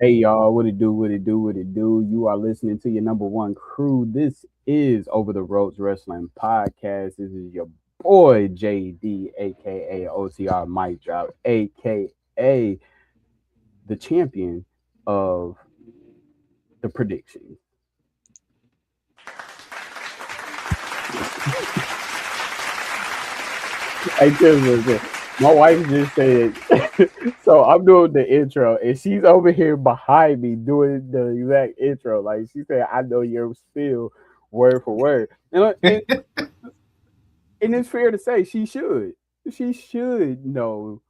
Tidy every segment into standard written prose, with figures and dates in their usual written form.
Hey y'all, what it do, what it do, what it do. You are listening to your number one crew. This is Over the Ropes Wrestling Podcast. This is your boy JD, aka OTR Mic Drop, aka the champion of the predictions. I just listen. My wife just said, so I'm doing the intro, and she's over here behind me doing the exact intro. Like she said, I know your spiel word for word, and it's fair to say she should. She should know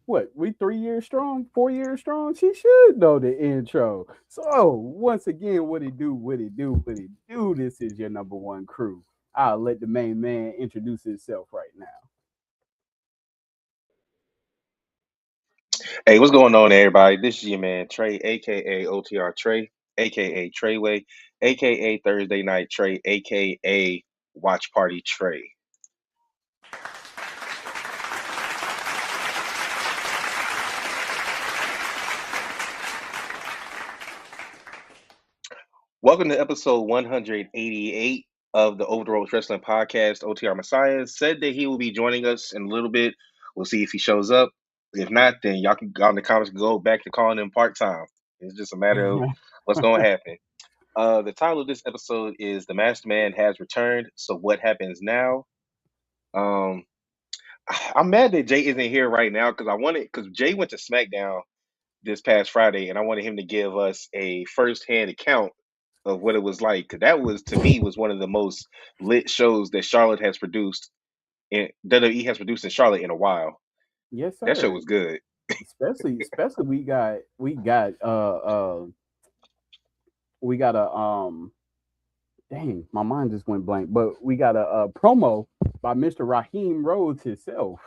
what we 3 years strong, 4 years strong. She should know the intro. So once again, what it do, what it do, what it do. This is your number one crew. I'll let the main man introduce himself right now. Hey, what's going on, everybody? This is your man Trey, aka OTR Trey, aka Treyway, aka Thursday Night Trey, aka Watch Party Trey. Welcome to episode 188 of the Over the Ropes Wrestling Podcast. OTR Messiah said that he will be joining us in a little bit. We'll see if he shows up. If not, then y'all can go in the comments and go back to calling him part time. It's just a matter of what's going to happen. The title of this episode is "The Masked Man Has Returned." So what happens now? Um, I'm mad that Jay isn't here right now because Jay went to SmackDown this past Friday, and I wanted him to give us a firsthand account of what it was like. 'Cause that was, to me, was one of the most lit shows that Charlotte has produced and WWE has produced in Charlotte in a while. Yes, That show sir. was good. Especially we got a dang, my mind just went blank. But we got a promo by Mr. Raheem Rhodes himself.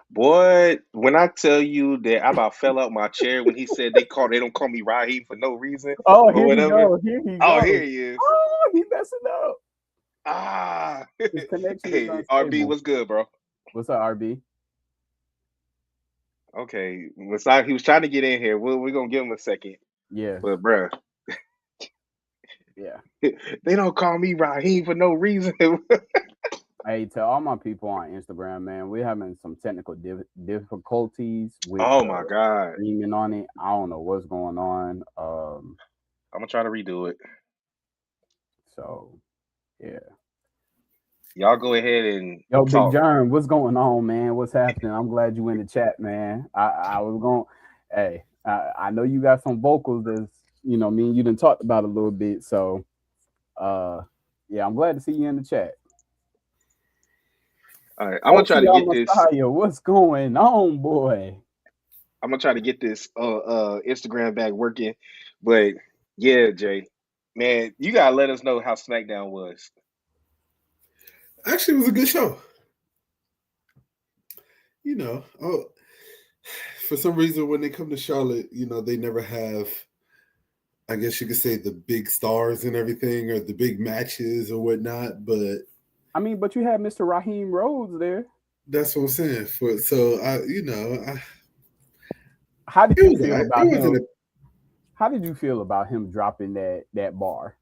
Boy, when I tell you that I about fell out my chair when he said they don't call me Raheem for no reason Oh, or here he whatever. goes. Here he Oh, here goes. he is. Oh, he messing up. Ah, His connection is hey, RB, unstable. what's good, bro? What's up, RB? Okay, he was trying to get in here. We're gonna give him a second, Yeah, but bruh, yeah. they don't call me Raheem for no reason. Hey, to all my people on Instagram, man, we're having some technical difficulties with Oh my god, streaming on it. I don't know what's going on. I'm gonna try to redo it. So yeah. Y'all go ahead and Yo, Big talk. John, what's going on, man? What's happening? I'm glad you in the chat, man. I was going. Hey, I know you got some vocals that's me and you done talked about a little bit. So, uh, yeah, I'm glad to see you in the chat. All right, I'm gonna try to OTR get this. Messiah, what's going on, boy? I'm gonna try to get this Instagram back working, but yeah, Jay, man, you gotta let us know how SmackDown was. Actually, it was a good show. For some reason, when they come to Charlotte, they never have, I guess you could say, the big stars and everything, or the big matches or whatnot. But I mean, but you had Mr. Raheem Rhodes there. that's what I'm saying. How did It you was. feel It about wasn't him? a. How did you feel about him dropping that bar?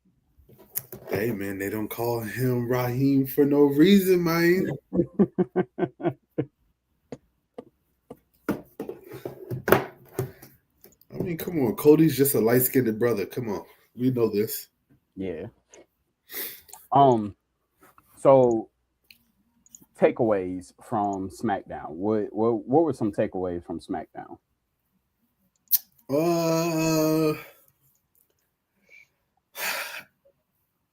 Hey man, they don't call him Raheem for no reason, man. I mean, come on, Cody's just a light-skinned brother. Come on, we know this. Yeah. So takeaways from SmackDown. What were some takeaways from SmackDown? Uh,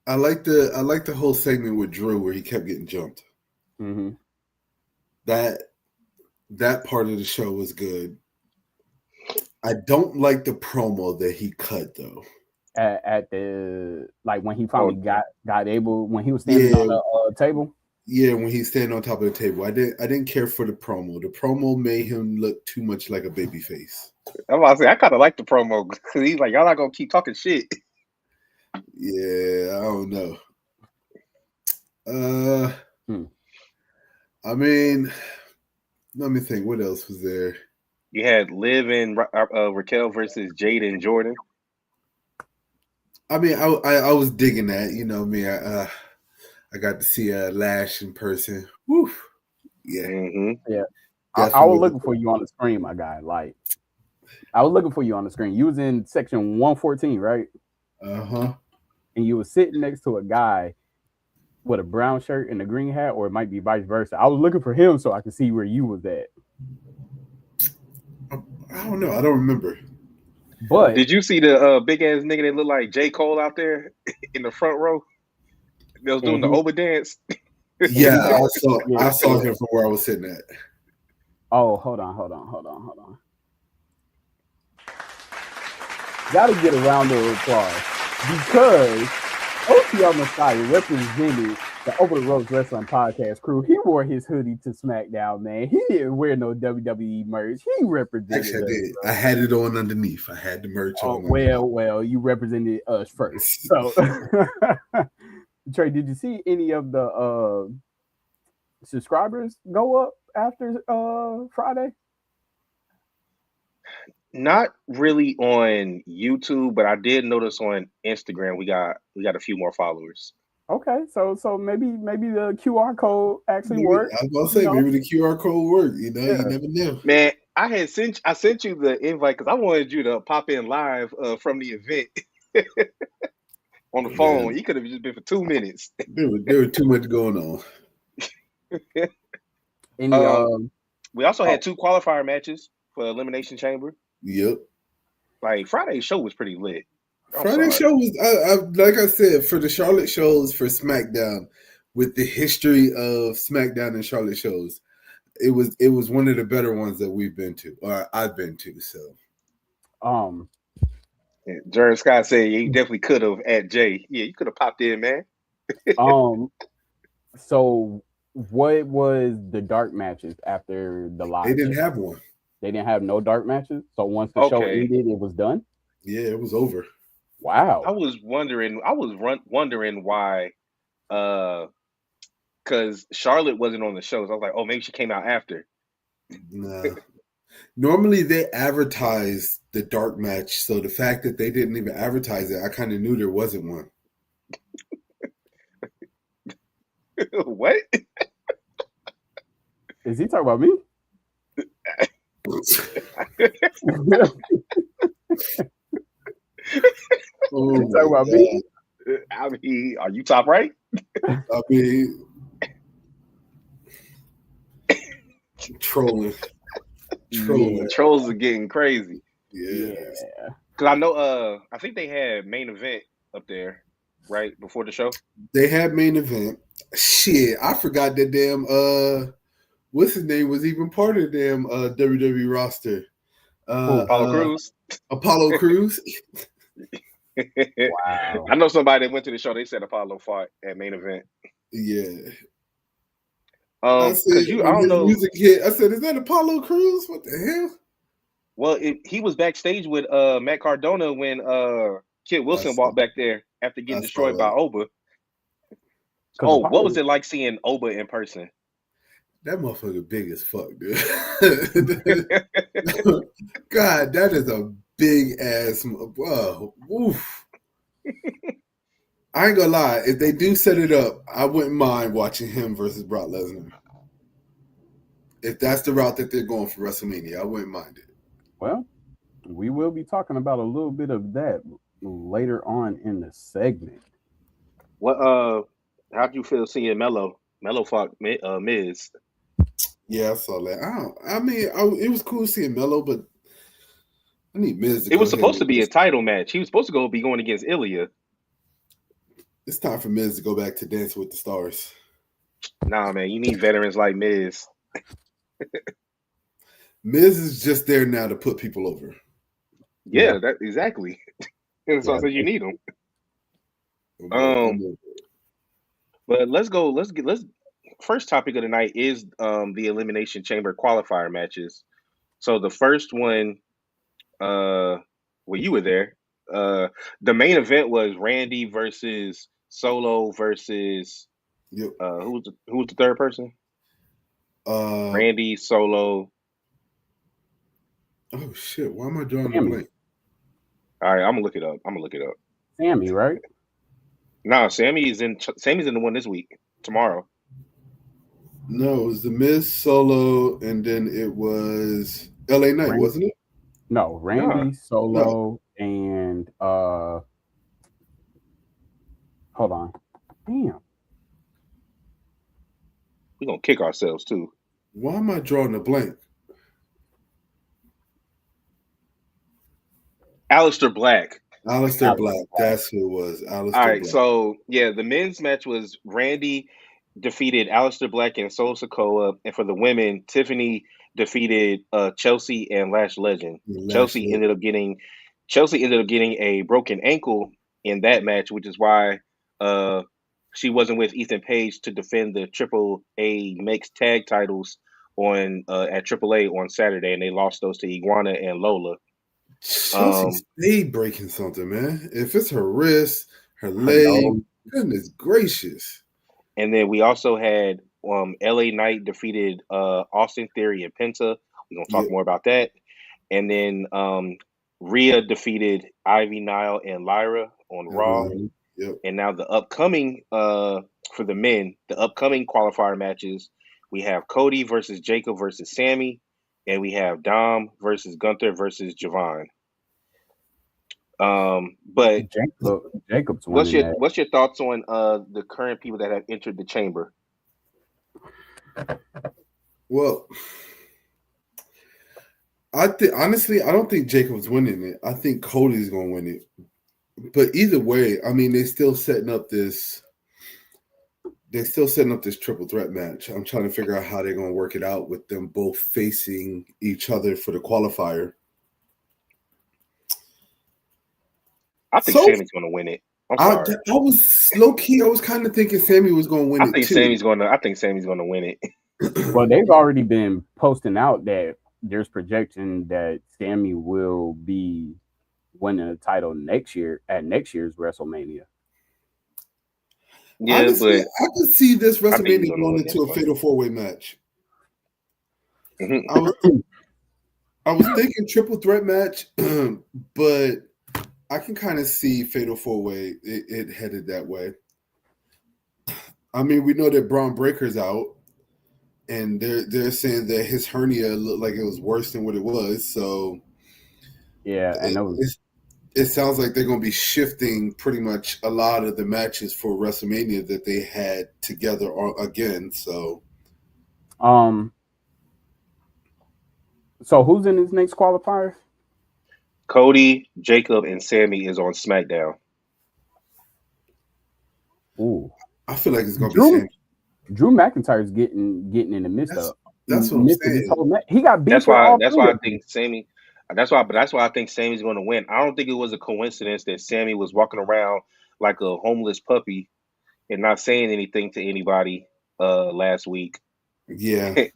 I like the whole segment with Drew where he kept getting jumped. Mm-hmm. That part of the show was good. I don't like the promo that he cut though. At the like when he finally Oh, got able when he was standing on the table. Yeah, when he's standing on top of the table. I didn't care for the promo. The promo made him look too much like a baby face. I'm about to say I kind of like the promo because he's like, y'all not gonna keep talking shit. Yeah, I don't know. Hmm. I mean, let me think. What else was there? You had Liv and Raquel versus Jade and Jordan. I mean, I was digging that. You know me. I got to see Lash in person. Woo. Yeah. Mm-hmm. Yeah. I was Definitely. looking for you on the screen, my guy. Like, I was looking for you on the screen. You was in section 114, right? Uh-huh. And you was sitting next to a guy with a brown shirt and a green hat, or it might be vice versa. I was looking for him so I could see where you was at. I don't know. I don't remember. But Did you see the big ass nigga that looked like J. Cole out there in the front row? That was doing the Oba dance. Yeah, he got, I saw him from where I was sitting at. Oh, hold on. Gotta get a round of applause because OTR Messiah represented the Over the Ropes Wrestling Podcast crew. He wore his hoodie to SmackDown, man. He didn't wear no WWE merch. He represented Actually, I us, did. bro. I had it on underneath. I had the merch on. Well, you represented us first. So, Trey, did you see any of the subscribers go up after Friday? Not really on YouTube, but I did notice on Instagram we got a few more followers. Okay, so maybe the QR code actually worked. I was gonna say maybe the QR code worked. You know, you never know. Man, I sent you the invite because I wanted you to pop in live from the event on the phone. Man, You could have just been for 2 minutes. there was too much going on. We also had 2 qualifier matches for Elimination Chamber. Yep. Like Friday's show was pretty lit. Friday show was, like I said, for the Charlotte shows for SmackDown, with the history of SmackDown and Charlotte shows, it was one of the better ones that we've been to, or I've been to. So, Jared Scott said he definitely could have at Jay. Yeah, you could have popped in, man. So what was the dark matches after the live? They didn't have one. They didn't have no dark matches. So once the show ended, it was done. Yeah, it was over. Wow. I was wondering why, because Charlotte wasn't on the show. So I was like, oh, maybe she came out after. Nah. Normally they advertise the dark match, so the fact that they didn't even advertise it, I kind of knew there wasn't one. What? Is he talking about me? Oh, talking about me? I mean, are you top right? I mean, trolling. Yeah, trolls are getting crazy. Yeah. Because I know, I think they had main event up there, right, before the show. They had main event. Shit, I forgot that damn what's his name was even part of the damn WWE roster. Apollo Crews. Apollo Crews. Wow. I know somebody that went to the show. They said Apollo fought at main event. Yeah. I said, I don't know. Music hit, I said, is that Apollo Crews? What the hell? Well, he was backstage with Matt Cardona when Kid Wilson walked back there after getting destroyed by Oba. Oh, what was it like seeing Oba in person? That motherfucker big as fuck, dude. God, that is a big ass. Whoa, oof. I ain't gonna lie. If they do set it up, I wouldn't mind watching him versus Brock Lesnar. If that's the route that they're going for WrestleMania, I wouldn't mind it. Well, we will be talking about a little bit of that later on in the segment. What? How'd you feel seeing Melo fought Miz? Yeah, I saw that. It was cool seeing Melo, but I need Miz to It was supposed to be a title match. He was supposed to be going against Ilya. It's time for Miz to go back to Dancing with the Stars. Nah, man, you need veterans like Miz. Miz is just there now to put people over. Yeah, that exactly. That's why I said you need him. But let's first topic of the night is the Elimination Chamber Qualifier Matches. So the first one, well, you were there. The main event was Randy versus Solo versus who was the third person? Randy, Solo. Oh shit! Why am I drawing a Sammy. blank? All right, I'm gonna look it up. Sammy, right? Nah, Sammy's in the one this week. Tomorrow. No, it was the Miz Solo, and then it was L.A. Knight, Randy, wasn't it? no, Randy Nah. No. Solo and hold on. Damn. We're gonna kick ourselves too. Why am I drawing a blank? Aleister Black. Aleister Black. That's who it was. All Aleister right, Black. so yeah, the men's match was Randy defeated Aleister Black and Solo Sikoa, and for the women, Tiffany defeated Chelsea and Lash Legend. Chelsea ended up getting a broken ankle in that match, which is why she wasn't with Ethan Page to defend the Triple A mixed tag titles on at Triple A on Saturday, and they lost those to Iguana and Lola. Chelsea stayed breaking something, man. If it's her wrist, her leg, goodness gracious. And then we also had LA Knight defeated Austin Theory and Penta. We're gonna talk more about that. And then Rhea defeated Ivy Nile and Lyra on Raw. Yep. And now the upcoming for the men, the upcoming qualifier matches, we have Cody versus Jacob versus Sammy, and we have Dom versus Gunther versus Javon. But Jacob's what's your thoughts on the current people that have entered the chamber? Well, I think honestly, I don't think Jacob's winning it. I think Cody's gonna win it. But either way, I mean, they're still setting up this triple threat match. I'm trying to figure out how they're gonna work it out with them both facing each other for the qualifier. I think Sammy's going to win it. I'm sorry. I was low key. I was kind of thinking Sammy was going to win it too. I think Sammy's going to win it. Well, they've already been posting out that there's projection that Sammy will be winning the title next year at next year's WrestleMania. Yeah, honestly, but I could see this WrestleMania going into a fatal 4-way match. Mm-hmm. I was thinking triple threat match, but I can kind of see fatal 4-way it headed that way. I mean, we know that Bron Breakker's out, and they're saying that his hernia looked like it was worse than what it was. So yeah, and it sounds like they're going to be shifting pretty much a lot of the matches for WrestleMania that they had together again. So, so who's in his next qualifier? Cody, Jacob, and Sammy is on SmackDown. Ooh, I feel like it's going to be Sammy. Drew McIntyre's getting in the midst of. That's what I'm saying. He got beat. That's why I think Sammy. That's why I think Sammy's going to win. I don't think it was a coincidence that Sammy was walking around like a homeless puppy and not saying anything to anybody last week. Yeah,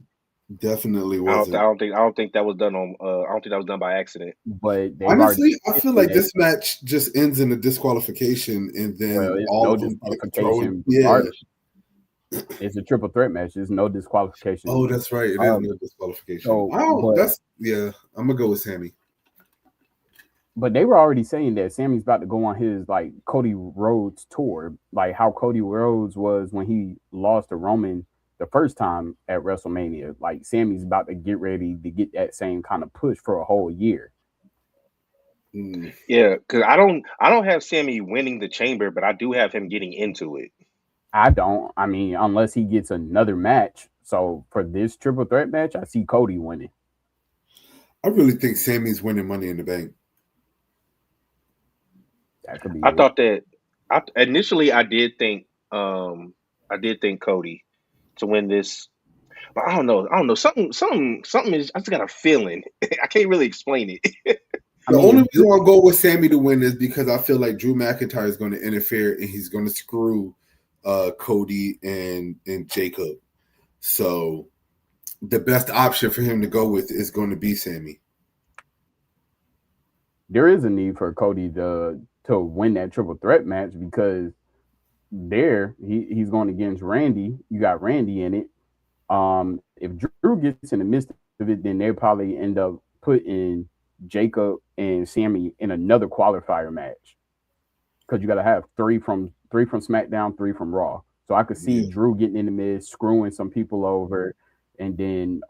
definitely wasn't. I don't think that was done on. I don't think that was done by accident. But honestly, I feel like this match just ends in a disqualification, and then all of them disqualification. Yeah. It's a triple threat match. There's no disqualification. Oh, that's right. It is no disqualification. I'm gonna go with Sammy. But they were already saying that Sammy's about to go on his like Cody Rhodes tour, like how Cody Rhodes was when he lost to Roman the first time at WrestleMania. Like Sammy's about to get ready to get that same kind of push for a whole year. Yeah, because I don't have Sammy winning the chamber, but I do have him getting into it. I don't. I mean, unless he gets another match. So for this triple threat match, I see Cody winning. I really think Sammy's winning Money in the Bank. That could be. I thought that. Initially, I did think Cody to win this, but I don't know. Something is. I just got a feeling. I can't really explain it. The only reason I'll go with Sammy to win is because I feel like Drew McIntyre is going to interfere and he's going to screw Cody and Jacob. So the best option for him to go with is going to be Sammy. There is a need for Cody to win that triple threat match because he's going against Randy. You got Randy in it. If Drew gets in the midst of it, then they probably end up putting Jacob and Sammy in another qualifier match because you got to have three from SmackDown, 3 from Raw. So I could see Drew getting in the mid, screwing some people over, and then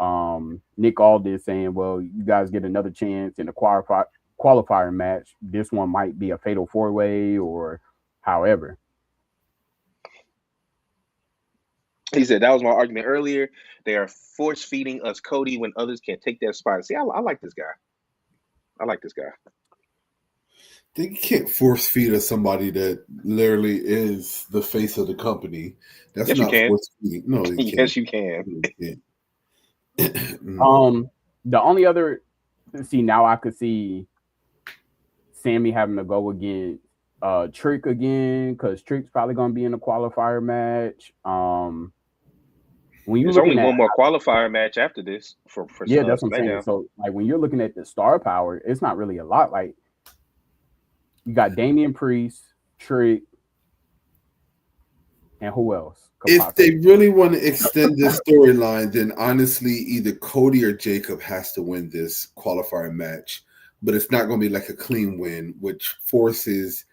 Nick Aldis saying, "Well, you guys get another chance in a qualifier match. This one might be a fatal 4-way or however." He said that was my argument earlier. They are force feeding us Cody when others can't take that spot. See, I like this guy. I like this guy. They can't force feed us somebody that literally is the face of the company. That's yes, not you can. force feeding. No, you can't. Yes, you can. The only other, now I could see Sammy having to go against Trick again because Trick's probably going to be in the qualifier match. When There's only one more qualifier match after this for that's what I'm SmackDown. saying. So like when you're looking at the star power, it's not really a lot. Like you got Damian Priest, Trick, and who else? If they really want to extend this storyline, then honestly, either Cody or Jacob has to win this qualifier match. But it's not going to be like a clean win, which forces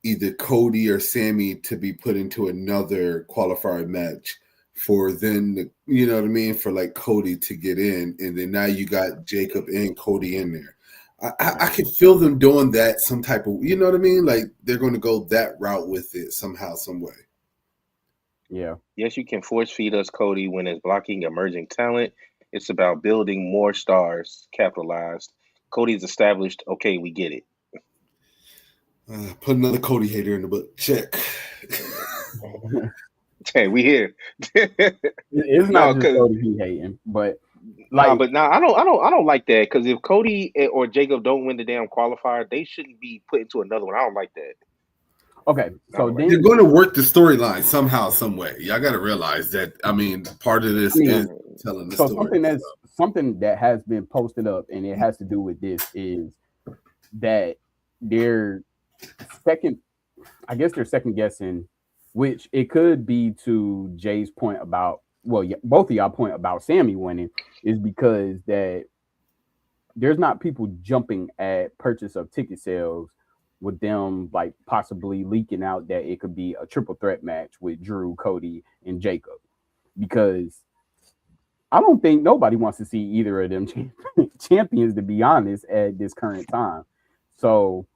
either Cody or Sammy to be put into another qualifier match for then, you know what I mean, for like Cody to get in. And then now you got Jacob and Cody in there. I can feel them doing that some type of, you know what I mean? Like they're going to go that route with it somehow, some way. Yeah. Yes, you can force feed us Cody when it's blocking emerging talent. It's about building more stars, capitalized. Cody's established. Okay, we get it. Put another Cody hater in the book. Check. Hey, we here. It's not just Cody he hating, but like, I don't like that because if Cody or Jacob don't win the damn qualifier, they shouldn't be put into another one. I don't like that. Okay, so then you're going to work the storyline somehow, some way. Y'all got to realize that. I mean, part of this is telling the story. Something that has been posted up, and it has to do with this, is that they're second guessing, which it could be to Jay's point about, both of y'all point about Sammy winning, is because that there's not people jumping at purchase of ticket sales with them like possibly leaking out that it could be a triple threat match with Drew, Cody, and Jacob, because I don't think nobody wants to see either of them champions, to be honest, at this current time. So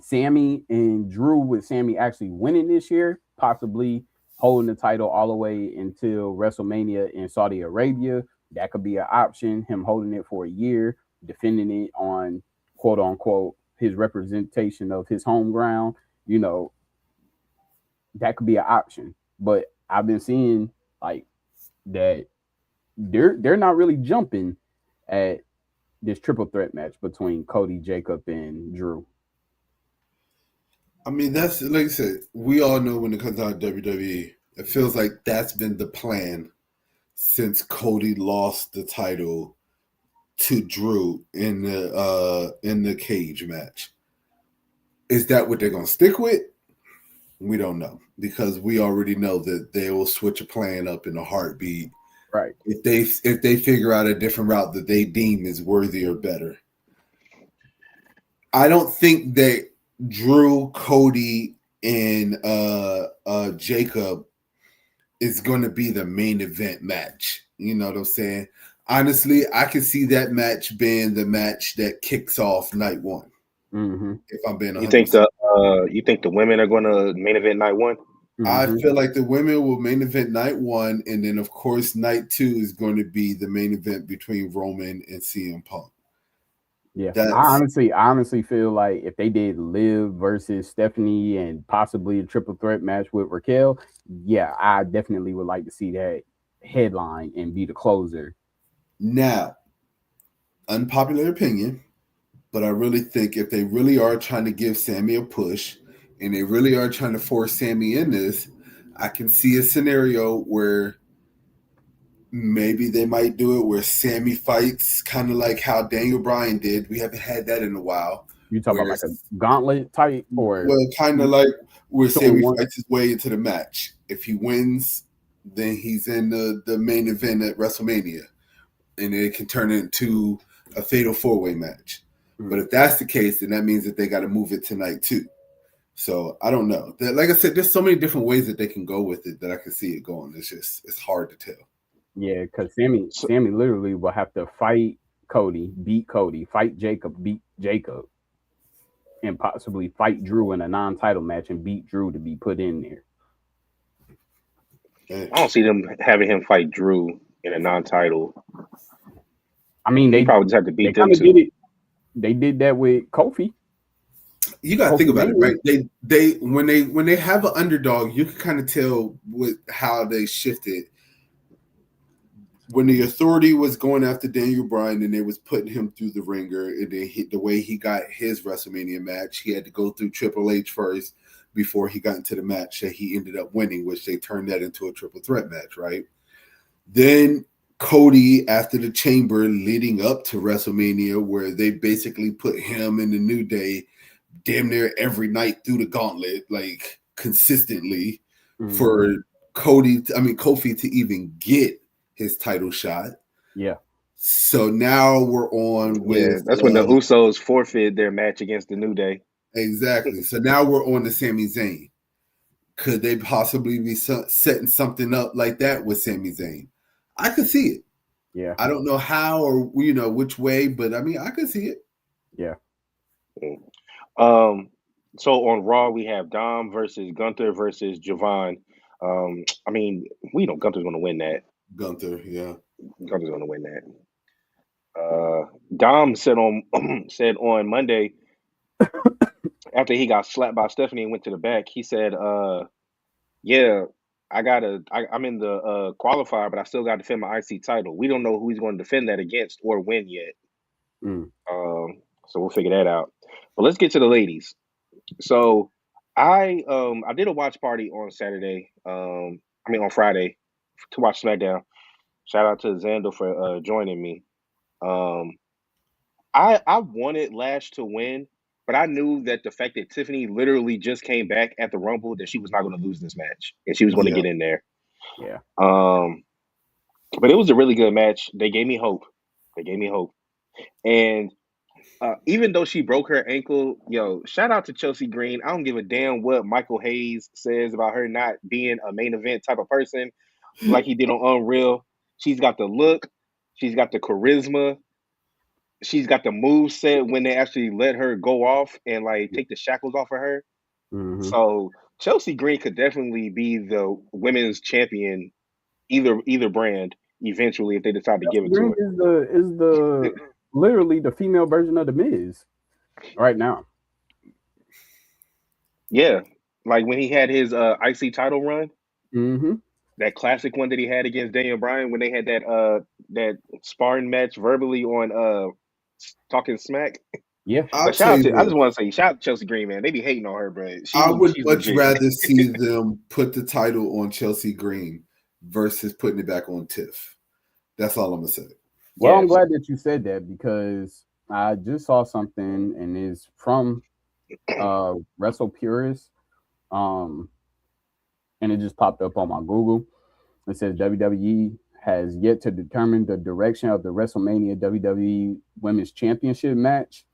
Sammy and Drew, with Sammy actually winning this year, possibly holding the title all the way until WrestleMania in Saudi Arabia, that could be an option. Him holding it for a year, defending it on quote unquote his representation of his home ground, that could be an option. But I've been seeing like that they're not really jumping at this triple threat match between Cody, Jacob, and Drew. I mean, that's like I said, we all know when it comes out of WWE, it feels like that's been the plan since Cody lost the title to Drew in the cage match. Is that what they're going to stick with? We don't know, because we already know that they will switch a plan up in a heartbeat. Right. If they figure out a different route that they deem is worthy or better. I don't think that Drew, Cody, and Jacob is going to be the main event match. You know what I'm saying? Honestly, I can see that match being the match that kicks off night one. Mm-hmm. If I'm being 100%. You think the women are going to main event night one? Mm-hmm. I feel like the women will main event night one, and then of course night two is going to be the main event between Roman and CM Punk. Yeah, I honestly feel like if they did Liv versus Stephanie and possibly a triple threat match with Raquel, yeah, I definitely would like to see that headline and be the closer. Now, unpopular opinion, but I really think if they really are trying to give Sammy a push and they really are trying to force Sammy in this, I can see a scenario where maybe they might do it where Sammy fights kind of like how Daniel Bryan did. We haven't had that in a while. You talking about like a gauntlet type, or kind of like where Sammy fights his way into the match. If he wins, then he's in the main event at WrestleMania, and it can turn into a fatal 4-way match. But if that's the case, then that means that they got to move it tonight too. So I don't know. Like I said, there's so many different ways that they can go with it that I can see it going. It's hard to tell. Yeah, because Sammy literally will have to fight Cody, beat Cody, fight Jacob, beat Jacob, and possibly fight Drew in a non-title match and beat Drew to be put in there. I don't see them having him fight Drew in a non-title. I mean, they probably just have to beat them too. Did it. They did that with Kofi. You got to think about it, right? They when they have an underdog, you can kind of tell with how they shifted. When the Authority was going after Daniel Bryan and they was putting him through the ringer, and then the way he got his WrestleMania match, he had to go through Triple H first before he got into the match that he ended up winning, which they turned that into a triple threat match, right? Then Cody, after the Chamber leading up to WrestleMania, where they basically put him in the New Day damn near every night through the gauntlet, like consistently, for Kofi to even get his title shot. Yeah. So now we're on with that's when the Usos forfeit their match against the New Day. Exactly. So now we're on to Sami Zayn. Could they possibly be setting something up like that with Sami Zayn? I could see it. Yeah. I don't know how or which way, but I mean I could see it. Yeah. So on Raw we have Dom versus Gunther versus Javon. I mean, we know Gunther's going to win that. Gunther, yeah. Gunther's going to win that. Dom said on Monday after he got slapped by Stephanie and went to the back, he said, yeah, I'm in the qualifier, but I still got to defend my IC title. We don't know who he's going to defend that against or win yet. So we'll figure that out. But let's get to the ladies. So I did a watch party on Saturday. On Friday to watch SmackDown. Shout out to Xander for joining me. I wanted Lash to win, but I knew that the fact that Tiffany literally just came back at the Rumble, that she was not going to lose this match, and she was going to get in there. Yeah. But it was a really good match. They gave me hope. And even though she broke her ankle, shout out to Chelsea Green. I don't give a damn what Michael Hayes says about her not being a main event type of person like he did on Unreal. She's got the look. She's got the charisma. She's got the move set when they actually let her go off and take the shackles off of her. So Chelsea Green could definitely be the women's champion, either brand eventually if they decide to give it to her. Is the literally the female version of the Miz right now. Yeah, like when he had his IC title run. That classic one that he had against Daniel Bryan when they had that sparring match verbally on Talking Smack. Yeah. I just want to say shout out to Chelsea Green, man. They be hating on her, but I would much rather see them put the title on Chelsea Green versus putting it back on Tiff. That's all I'm gonna say. Well, I'm glad that you said that because I just saw something and it's from Wrestle Purist. And it just popped up on my Google. It says WWE has yet to determine the direction of the WrestleMania WWE Women's Championship match.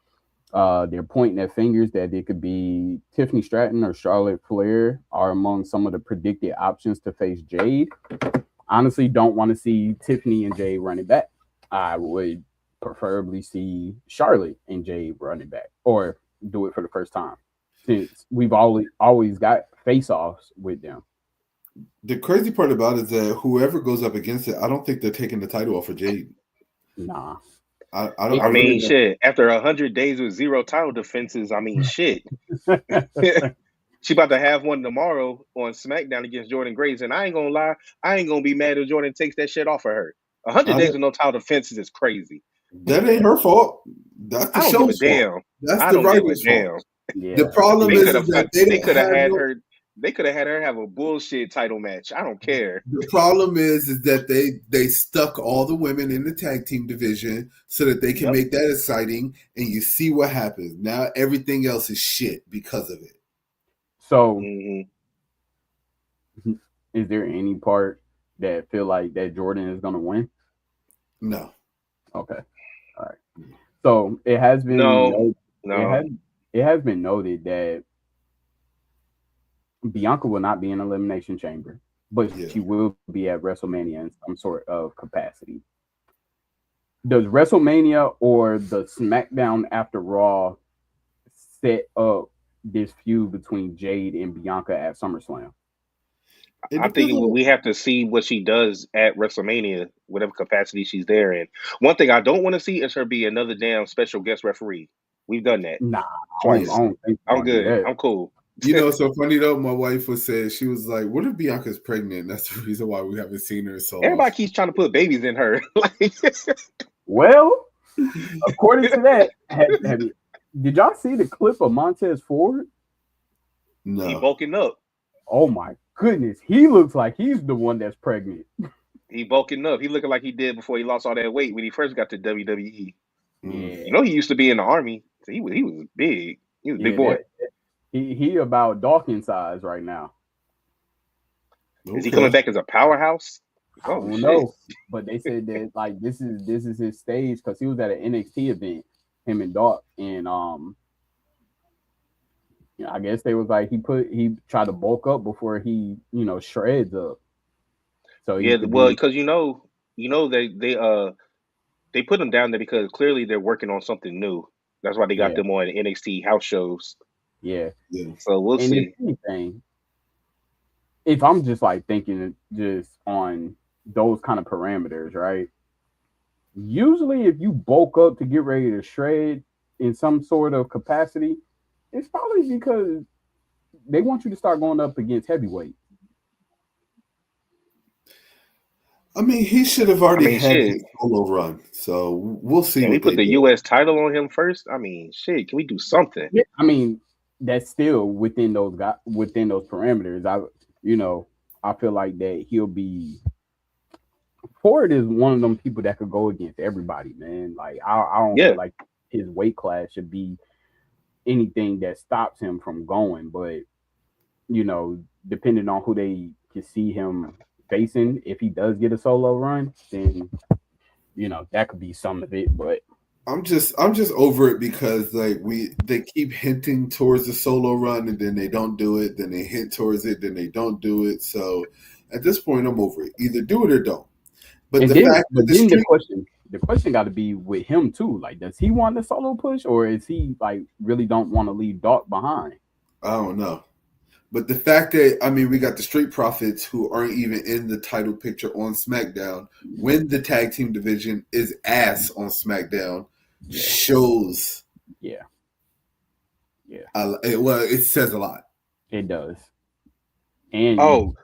They're pointing at fingers that it could be Tiffany Stratton or Charlotte Flair are among some of the predicted options to face Jade. Honestly, don't want to see Tiffany and Jade running back. I would preferably see Charlotte and Jade running back or do it for the first time since we've always got face-offs with them. The crazy part about it is that whoever goes up against it, I don't think they're taking the title off of Jade. Nah. I mean, shit. After 100 days with 0 title defenses, I mean, shit. She about to have one tomorrow on SmackDown against Jordan Grace, and I ain't gonna lie, I ain't gonna be mad if Jordan takes that shit off of her. 100 days with no title defenses is crazy. That ain't her fault. That's the show's fault. That's the writer's fault. Yeah. The problem is that they could have had her. They could have had her have a bullshit title match. I don't care. The problem is that they stuck all the women in the tag team division so that they can make that exciting, and you see what happens. Now everything else is shit because of it. So, is there any part that feel like that Jordan is going to win? No. Okay. All right. So it has been No. it has been noted that Bianca will not be in Elimination Chamber, but Yeah. she will be at WrestleMania in some sort of capacity. Does WrestleMania or the SmackDown after Raw set up this feud between Jade and Bianca at SummerSlam? It I depends think on. we have to see what she does at WrestleMania, whatever capacity she's there in. One thing I don't want to see is her be another damn special guest referee. We've done that Nah, I Yeah. twice. don't think we're I'm gonna do good. that. I'm cool. You know, so funny though. My wife was saying, she was like, "What if Bianca's pregnant? That's the reason why we haven't seen her in so long." Everybody keeps trying to put babies in her. Like, Well, according to that, have you, did y'all see the clip of Montez Ford? he No. bulking up. Oh my goodness, he looks like he's the one that's pregnant. He bulking up. He looking like he did before he lost all that weight when he first got to WWE. Mm. Yeah, You know, he used to be in the army. So he was big. He was a big yeah, boy. he about Dawkins size right now. Is he coming Okay. back as a powerhouse? I Oh don't shit! know, but they said that like this is his stage because he was at an NXT event, him and Doc, and I guess they was like he tried to bulk up before he shreds up, so he Yeah, could well, be because they put him down there because clearly they're working on something new. That's why they got yeah them on NXT house shows. yeah. Yeah. So we'll And if see. anything, if I'm just like thinking just on those kind of parameters, right? Usually, if you bulk up to get ready to shred in some sort of capacity, it's probably because they want you to start going up against heavyweight. I mean, he should have I already mean, had shit. his solo run. So we'll see And we what put they the do. U.S. title on him first. I mean, shit. Can we do something? Yeah, I mean, that's still within those parameters. I feel like that he'll be. Ford is one of them people that could go against everybody, man. Like I don't feel Yeah, like his weight class should be anything that stops him from going. But depending on who they can see him facing, if he does get a solo run, then that could be some of it. But I'm just over it because like they keep hinting towards the solo run and then they don't do it, then they hint towards it, then they don't do it. So at this point I'm over it. Either do it or don't. But and the then fact that but the then street the question got to be with him too. Like, does he want the solo push, or is he like really don't want to leave Doc behind? I don't know. But the fact that I mean we got the Street Profits who aren't even in the title picture on SmackDown when the tag team division is ass on SmackDown Yeah, shows yeah, yeah. it says a lot. It does. And oh,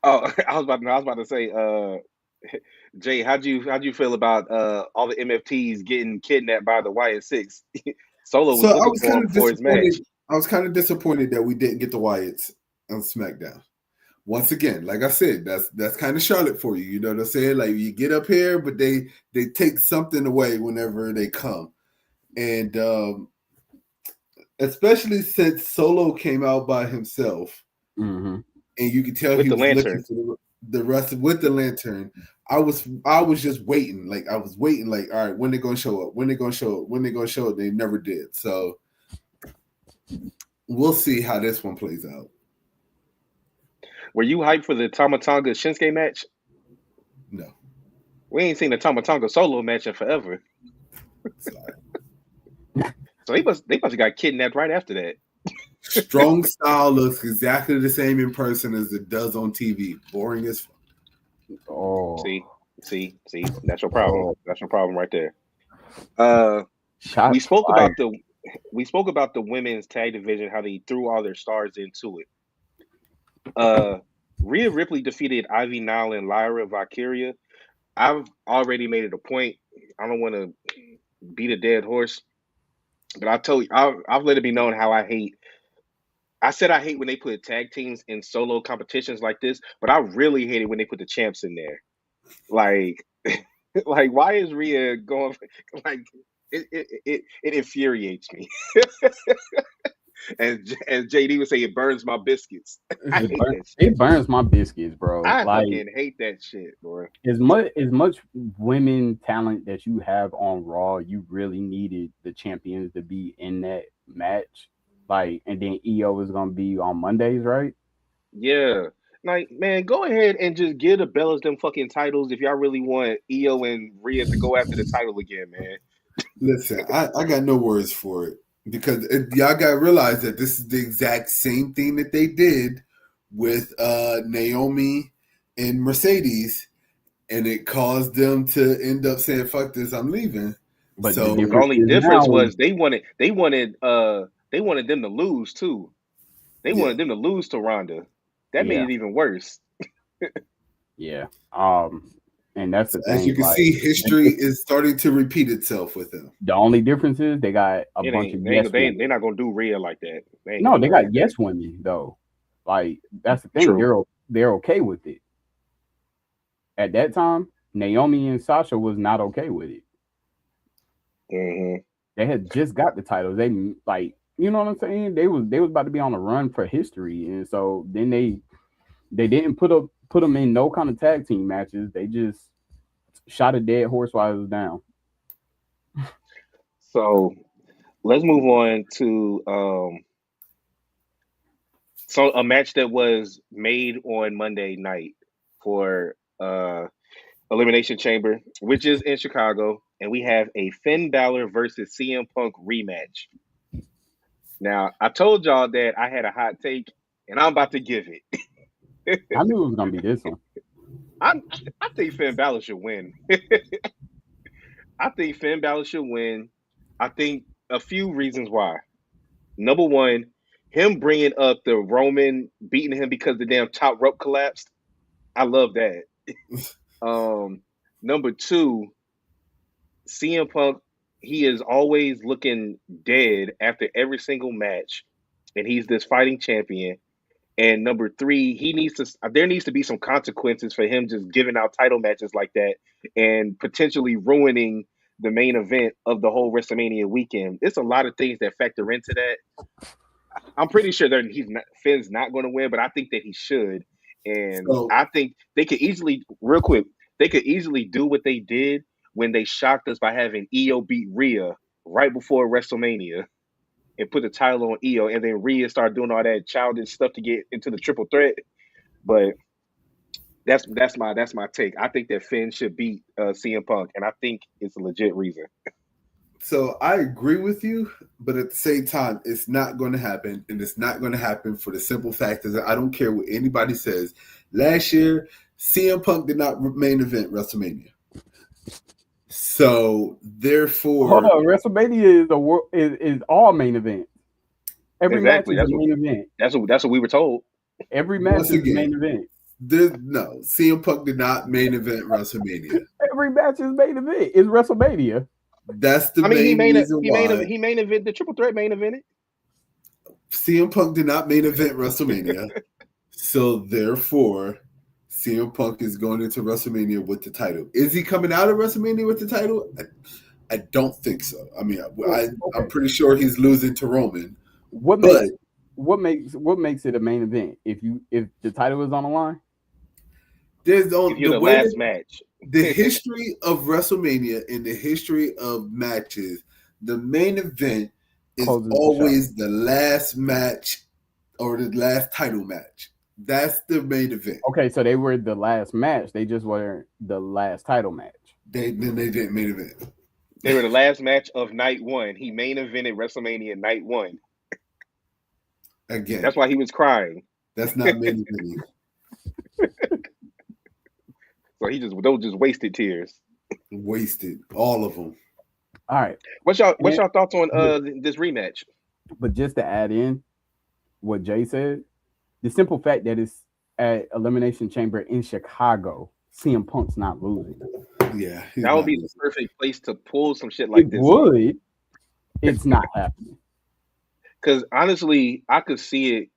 oh, I was about to say, Jay, how'd you feel about all the MFTs getting kidnapped by the YS6? Solo So was I looking was for kind him of before his disappointed. match. I was kind of disappointed that we didn't get the Wyatts on SmackDown. Once again, like I said, that's kind of Charlotte for you. You know what I'm saying? Like you get up here, but they take something away whenever they come, and especially since Solo came out by himself, mm-hmm. and you could tell With he the was looking lantern. for the rest with the lantern. I was just waiting. Like I was waiting. Like all right, when they gonna show up? When they gonna show up? When they gonna show up? They never did. So we'll see how this one plays out. Were you hyped for the Tamatanga Shinsuke match? No, We ain't seen the Tamatanga solo match in forever. sorry. So they must have got kidnapped right after that. Strong style looks exactly the same in person as it does on TV. Boring as fuck. Oh, See, that's your problem. oh, That's your problem right there. Uh, we shots spoke fired. about the we spoke about the women's tag division, how they threw all their stars into it. Rhea Ripley defeated Ivy Nile and Lyra Valkyria. I've already made it a point. I don't want to beat a dead horse, but I've let it be known how I hate. I said I hate when they put tag teams in solo competitions like this, but I really hate it when they put the champs in there. Like, like why is Rhea going? Like, it infuriates me. And JD would say it burns my biscuits. I hate that shit. It burns my biscuits, bro. I Like, fucking hate that shit, bro. as much women talent that you have on Raw, you really needed the champions to be in that match. Like, and then EO is gonna be on Mondays, right? Yeah. Like, man, go ahead and just give the Bellas them fucking titles if y'all really want Io and Rhea to go after the title again, man. Listen, I got no words for it because y'all got to realize that this is the exact same thing that they did with Naomi and Mercedes, and it caused them to end up saying, "Fuck this, I'm leaving." But So the The only difference difference now was they wanted them to lose too. They yeah, wanted them to lose to Ronda. That made yeah, it even worse. yeah. And that's the as you thing. can Like, see, history is starting to repeat itself with them. the only difference is they got a It bunch ain't of yes women. they're not gonna do Rhea like that. They ain't No, gonna they do her got like yes that. women though. Like, that's the thing. True. They're okay with it. At that time, Naomi and Sasha was not okay with it. Mm-hmm. They had just got the titles. They, like, you know what I'm saying? They was about to be on a run for history, and so then they didn't put them in no kind of tag team matches. They just shot a dead horse while it was down. So let's move on to so a match that was made on Monday night for Elimination Chamber, which is in Chicago, and we have a Finn Balor versus CM Punk rematch. Now, I told y'all that I had a hot take, and I'm about to give it. I knew it was gonna be this one. I think Finn Balor should win. I think Finn Balor should win. I think a few reasons why. Number one, him bringing up the Roman beating him because the damn top rope collapsed. I love that. Number two, CM Punk, he is always looking dead after every single match, and he's this fighting champion. And number three, there needs to be some consequences for him just giving out title matches like that and potentially ruining the main event of the whole WrestleMania weekend. It's a lot of things that factor into that. I'm pretty sure that Finn's not going to win, but I think that he should. And So I think they could easily, real quick, they could easily do what they did when they shocked us by having Io beat Rhea right before WrestleMania and put the title on Io, and then Rhea started doing all that childish stuff to get into the triple threat. But that's my take. I think that Finn should beat CM Punk, and I think it's a legit reason. So I agree with you, but at the same time, it's not going to happen, and it's not going to happen for the simple fact that I don't care what anybody says. Last year, CM Punk did not main event WrestleMania, so therefore, Hold on, WrestleMania is all main event. Every Exactly. match is a main event. That's what we were told. Every match once is a again, main event. no, CM Punk did not main event WrestleMania. Every match is main event. It's WrestleMania. That's the I mean, main reason why he main event the triple threat main evented. CM Punk did not main event WrestleMania. So therefore, CM Punk is going into WrestleMania with the title. Is he coming out of WrestleMania with the title? I don't think so. I mean, I'm pretty sure he's losing to Roman. What makes it a main event? If the title is on the line, There's If you're the the way last match. the history of WrestleMania and the history of matches, the main event is always the last match or the last title match. That's the main event. Okay, so they were the last match. They just weren't the last title match. They didn't main event. They were the last match of night one. He main evented WrestleMania night one. Again, That's why he was crying. that's not main eventing. So those just wasted tears. Wasted all of them. All right. What's y'all thoughts on this rematch? But just to add in what Jay said, the simple fact that it's at Elimination Chamber in Chicago, CM Punk's not losing. Yeah, that would be the perfect place to pull some shit like this. It's not happening. Because honestly, I could see it.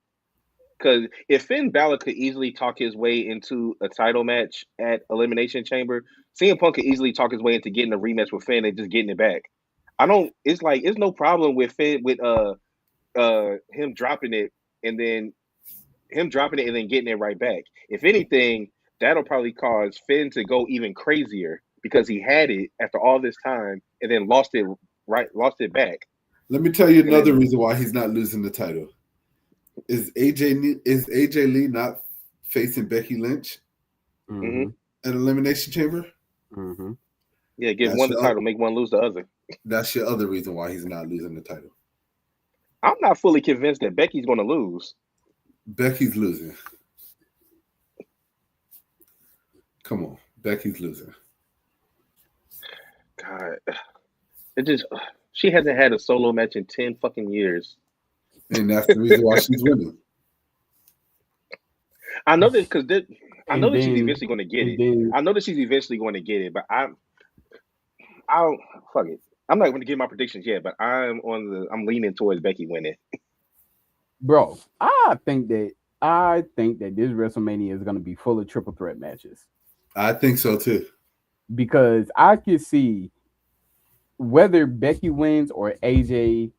Because if Finn Balor could easily talk his way into a title match at Elimination Chamber, CM Punk could easily talk his way into getting a rematch with Finn and just getting it back. It's no problem with Finn with him dropping it and then getting it right back. If anything, that'll probably cause Finn to go even crazier because he had it after all this time and then lost it back. Let me tell you And another then- reason why he's not losing the title. Is AJ Lee not facing Becky Lynch Mhm. at Elimination Chamber? Mhm. Yeah, give That's one the your title, other- make one lose the other. That's your other reason why he's not losing the title. I'm not fully convinced that Becky's going to lose. Becky's losing. Come on, Becky's losing. God, it just she hasn't had a solo match in 10 fucking years. And that's the reason why she's winning. I know this because I know that she's then- eventually going to get it. then- I know that she's eventually going to get it, but I don't fuck it. I'm not going to give my predictions yet, but I'm leaning towards Becky winning. Bro, I think that this WrestleMania is going to be full of triple threat matches I think so too. because I can see whether Becky wins or AJ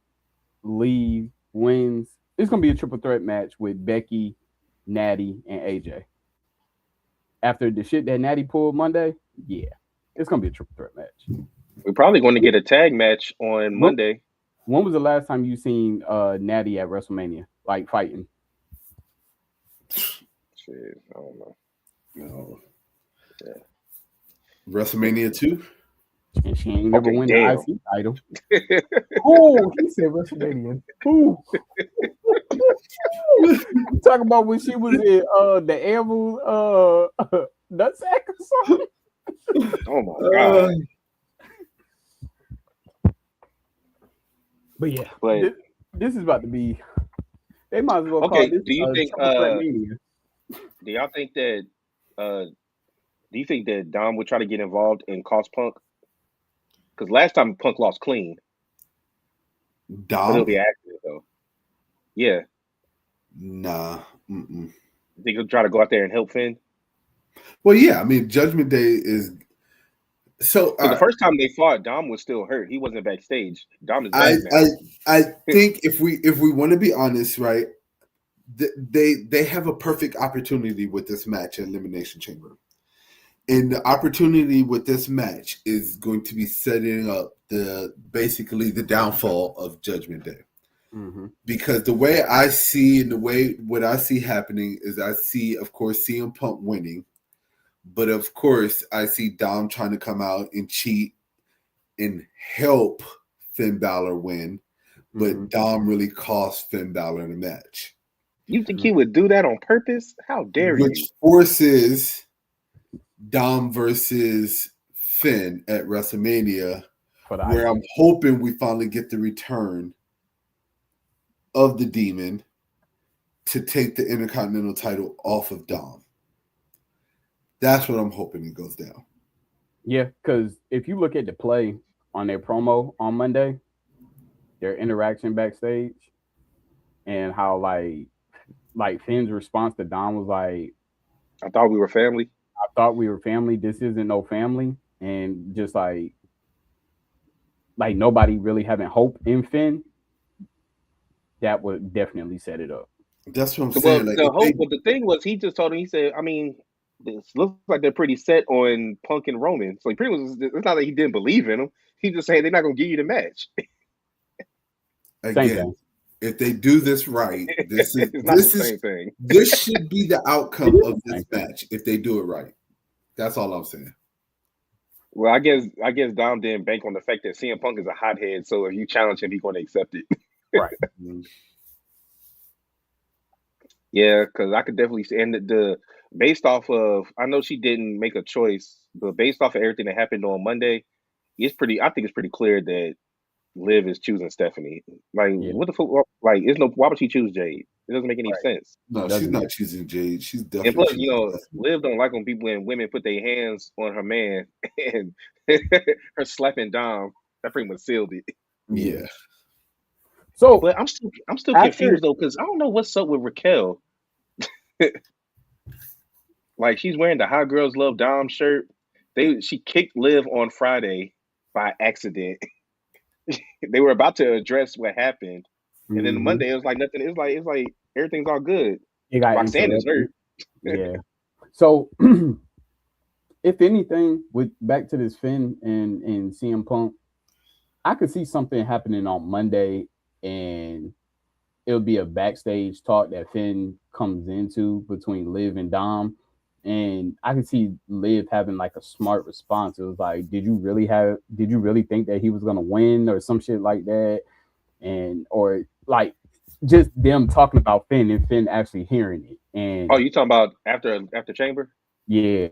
Lee wins, it's going to be a triple threat match with Becky, Natty, and AJ. After the shit that Natty pulled Monday, yeah, it's going to be a triple threat match. We're probably going to get a tag match on Monday. When was the last time you seen Natty at WrestleMania, like fighting? Shit, I don't know. No. Yeah. WrestleMania 2? And she ain't never Okay, win damn. the IC title. Oh, he said WrestleMania. Ooh. You talking about when she was in the Anvil nutsack or something? Oh my god! But yeah, But this is about to be. They might as well Okay, call this do you think, Triple Threat Mania. do y'all think that? Do you think that Dom would try to get involved and cost Punk? Because last time Punk lost clean, but it'll Dom? be active though. Yeah, Nah. Mm-mm. you think he'll try to go out there and help Finn? Well, yeah. I mean, Judgment Day is so. Because the first time they fought, Dom was still hurt. He wasn't backstage. Dom is I back now. I think if we want to be honest, right? They have a perfect opportunity with this match at Elimination Chamber, and the opportunity with this match is going to be setting up basically the downfall of Judgment Day. Mm-hmm. Because the way I see and what I see happening is I see, of course, CM Punk winning, but of course I see Dom trying to come out and cheat and help Finn Balor win, but Dom really cost Finn Balor the match. You think he would do that on purpose? How dare you? Which forces Dom versus Finn at WrestleMania, where I'm hoping we finally get the return of the Demon to take the Intercontinental title off of Dom. That's what I'm hoping it goes down. Yeah, because if you look at the play on their promo on Monday, their interaction backstage, and how like Finn's response to Dom was like, I thought we were family. I thought we were family. This isn't no family. And just like nobody really having hope in Finn, that would definitely set it up. That's what I'm Well, saying. Like, but the thing was, he just told him, he said, I mean, this looks like they're pretty set on Punk and Roman. So he pretty much, it's not that he didn't believe in them. He just saying they're not going to give you the match. Again, if they do this right, this is same thing. This should be the outcome of this match if they do it right. That's all I'm saying. Well, I guess Dom didn't bank on the fact that CM Punk is a hothead, so if you challenge him, he's going to accept it. Right. Yeah, because I could definitely see, and the based off of, I know she didn't make a choice, but based off of everything that happened on Monday, I think it's pretty clear that Liv is choosing Stephanie. Like, what the fuck? Like, why would she choose Jade? It doesn't make any sense. No, she's not choosing Jade. She's definitely. And plus, Liv don't like when women put their hands on her man and her slapping Dom. That pretty much sealed it. Yeah. So, but I'm still confused though, because I don't know what's up with Raquel. Like, she's wearing the Hot Girls Love Dom shirt. She kicked Liv on Friday by accident. They were about to address what happened, And then Monday it was like nothing. It's like everything's all good. It got Roxanne is interrupted. hurt. Yeah. So, if anything, with back to this Finn and CM Punk, I could see something happening on Monday, and it'll be a backstage talk that Finn comes into between Liv and Dom. And I could see Liv having like a smart response. It was like, did you really think that he was gonna win or some shit like that? And or like just them talking about Finn and Finn actually hearing it. And Oh, you talking about after Chamber? yeah.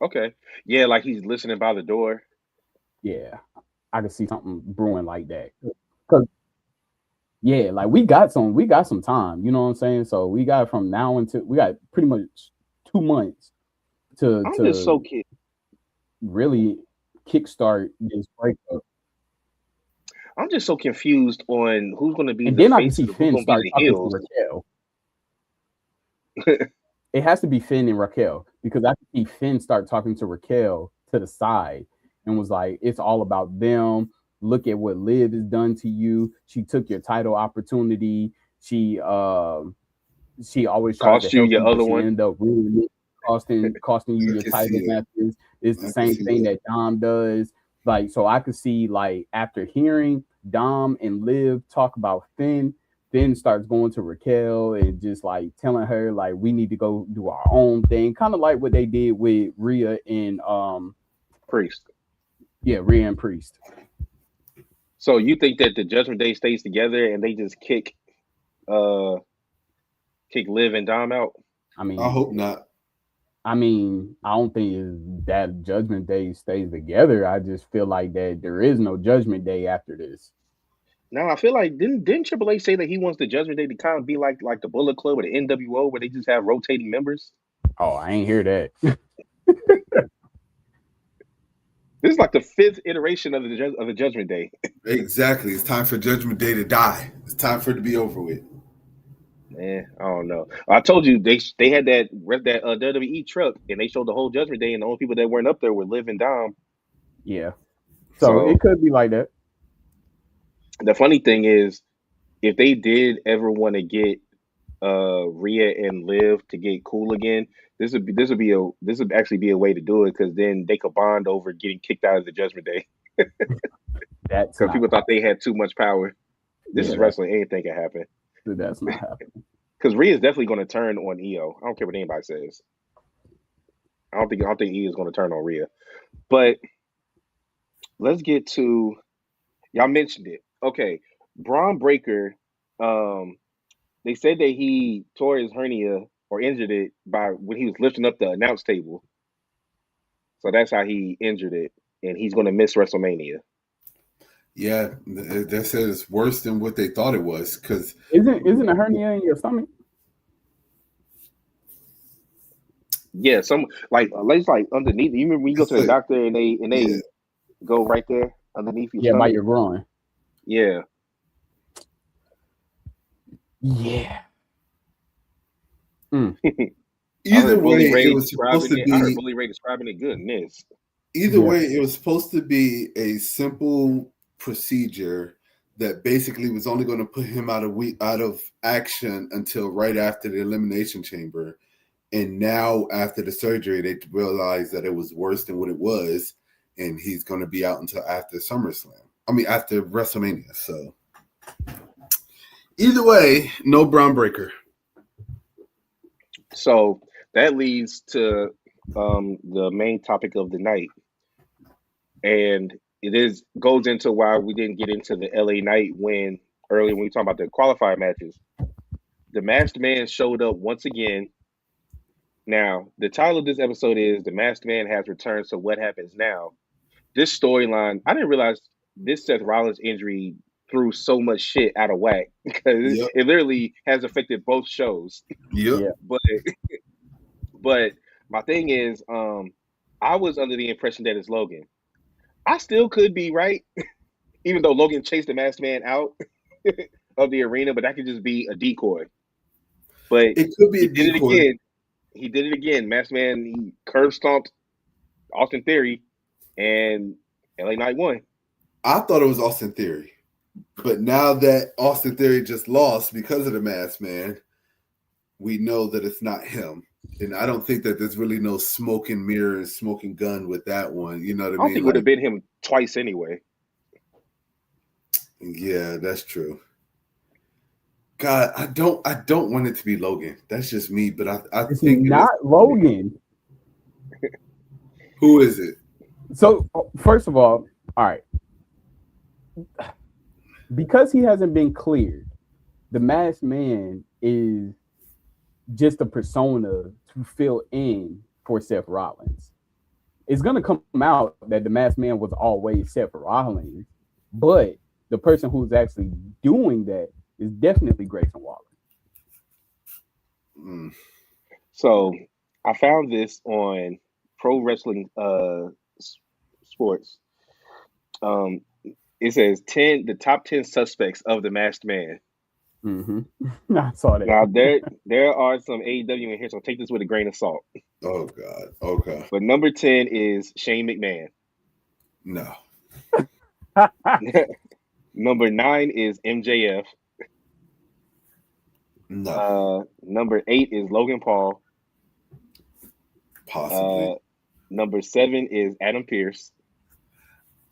Okay. Yeah, like he's listening by the door. Yeah. I could see something brewing like that. Cause yeah, like we got some time, you know what I'm saying? So we got from now until we got pretty much 2 months I'm just so to really kickstart this breakup. I'm just so confused on who's going to be And the then I can see faces and who's Finn going to start be the talking to heels. Raquel. It has to be Finn and Raquel because I can see Finn start talking to Raquel to the side and was like, it's all about them. Look at what Liv has done to you. She took your title opportunity. She always tries to Cost you help your you, but other she one. ended up really costing you I your can title see it. matches. It's the I can same see thing it. that Dom does. Like, so I could see like after hearing Dom and Liv talk about Finn, Finn starts going to Raquel and just like telling her like we need to go do our own thing, kind of like what they did with Rhea and Priest. Rhea and Priest. So you think that the Judgment Day stays together and they just kick Liv and Dom out? I I mean, hope not. I don't think that Judgment Day stays together. I just feel like that there is no Judgment Day after this. No, I feel like didn't Triple H say that he wants the Judgment Day to kind of be like the Bullet Club or the NWO where they just have rotating members? Oh, I ain't hear that. This is like the 5th iteration of the Judgment Day. Exactly. It's time for Judgment Day to die. It's time for it to be over with. Man, I don't know. I told you they had that WWE truck and they showed the whole Judgment Day and the only people that weren't up there were Liv and Dom. Yeah. So So it could be like that. the funny thing is, if they did ever want to get Rhea and Liv to get cool again, this would actually be a way to do it because then they could bond over getting kicked out of the Judgment Day That's because not people thought they had too much power. This yeah, is wrestling; anything can happen. that's not happening. Because Rhea's definitely going to turn on Io. I don't care what anybody says. I don't think Io is going to turn on Rhea. But let's get to y'all mentioned it. Okay, Bron Breakker. They said that he tore his hernia or injured it by when he was lifting up the announce table. So that's how he injured it, and he's going to miss WrestleMania. Yeah, they said it's worse than what they thought it was because Isn't a hernia in your stomach? Yeah, some like underneath. You remember when you go it's to the like, doctor and they yeah, go right there underneath your Yeah, by stomach? your groin. Yeah. Yeah. I either heard way, Bully Ray it was supposed describing to it. I heard be. Bully Ray describing it good. Miss. Either Yeah. way, it was supposed to be a simple procedure that basically was only going to put him out of action until right after the Elimination Chamber. And now, after the surgery, they realized that it was worse than what it was, and he's going to be out until after SummerSlam. I mean, after WrestleMania. So, either way, no Bron Breakker. So that leads to the main topic of the night, and it goes into why we didn't get into the LA Knight win earlier when we talk about the qualifier matches. The Masked Man showed up once again. Now, the title of this episode is "The Masked Man Has Returned." So what happens now? This storyline, I didn't realize this Seth Rollins injury threw so much shit out of whack because Yep. it literally has affected both shows. Yep. Yeah. But my thing is, I was under the impression that it's Logan. I still could be right, even though Logan chased the Masked Man out of the arena, but that could just be a decoy. But It could be he a did it decoy. again. He did it again. Masked Man, he curb stomped Austin Theory, and LA Knight won. I thought it was Austin Theory. But now that Austin Theory just lost because of the Masked Man, we know that it's not him. And I don't think that there's really no smoke and mirrors, smoking gun with that one. You know what I I don't mean? think it would have been him twice anyway. Yeah, that's true. God, I don't want it to be Logan. That's just me, but I It's think not Logan. Who is it? So first of all right, because he hasn't been cleared, the Masked Man is just a persona to fill in for Seth Rollins. It's gonna come out that the Masked Man was always Seth Rollins, but the person who's actually doing that is definitely Grayson Waller. Mm. So I found this on Pro Wrestling Sports. It says the top 10 suspects of the Masked Man. Mm-hmm. I saw that. Now there are some AEW in here, so take this with a grain of salt. Oh God. Okay. But number 10 is Shane McMahon. No. Number 9 is MJF. No. Number 8 is Logan Paul. Possibly. Number 7 is Adam Pearce.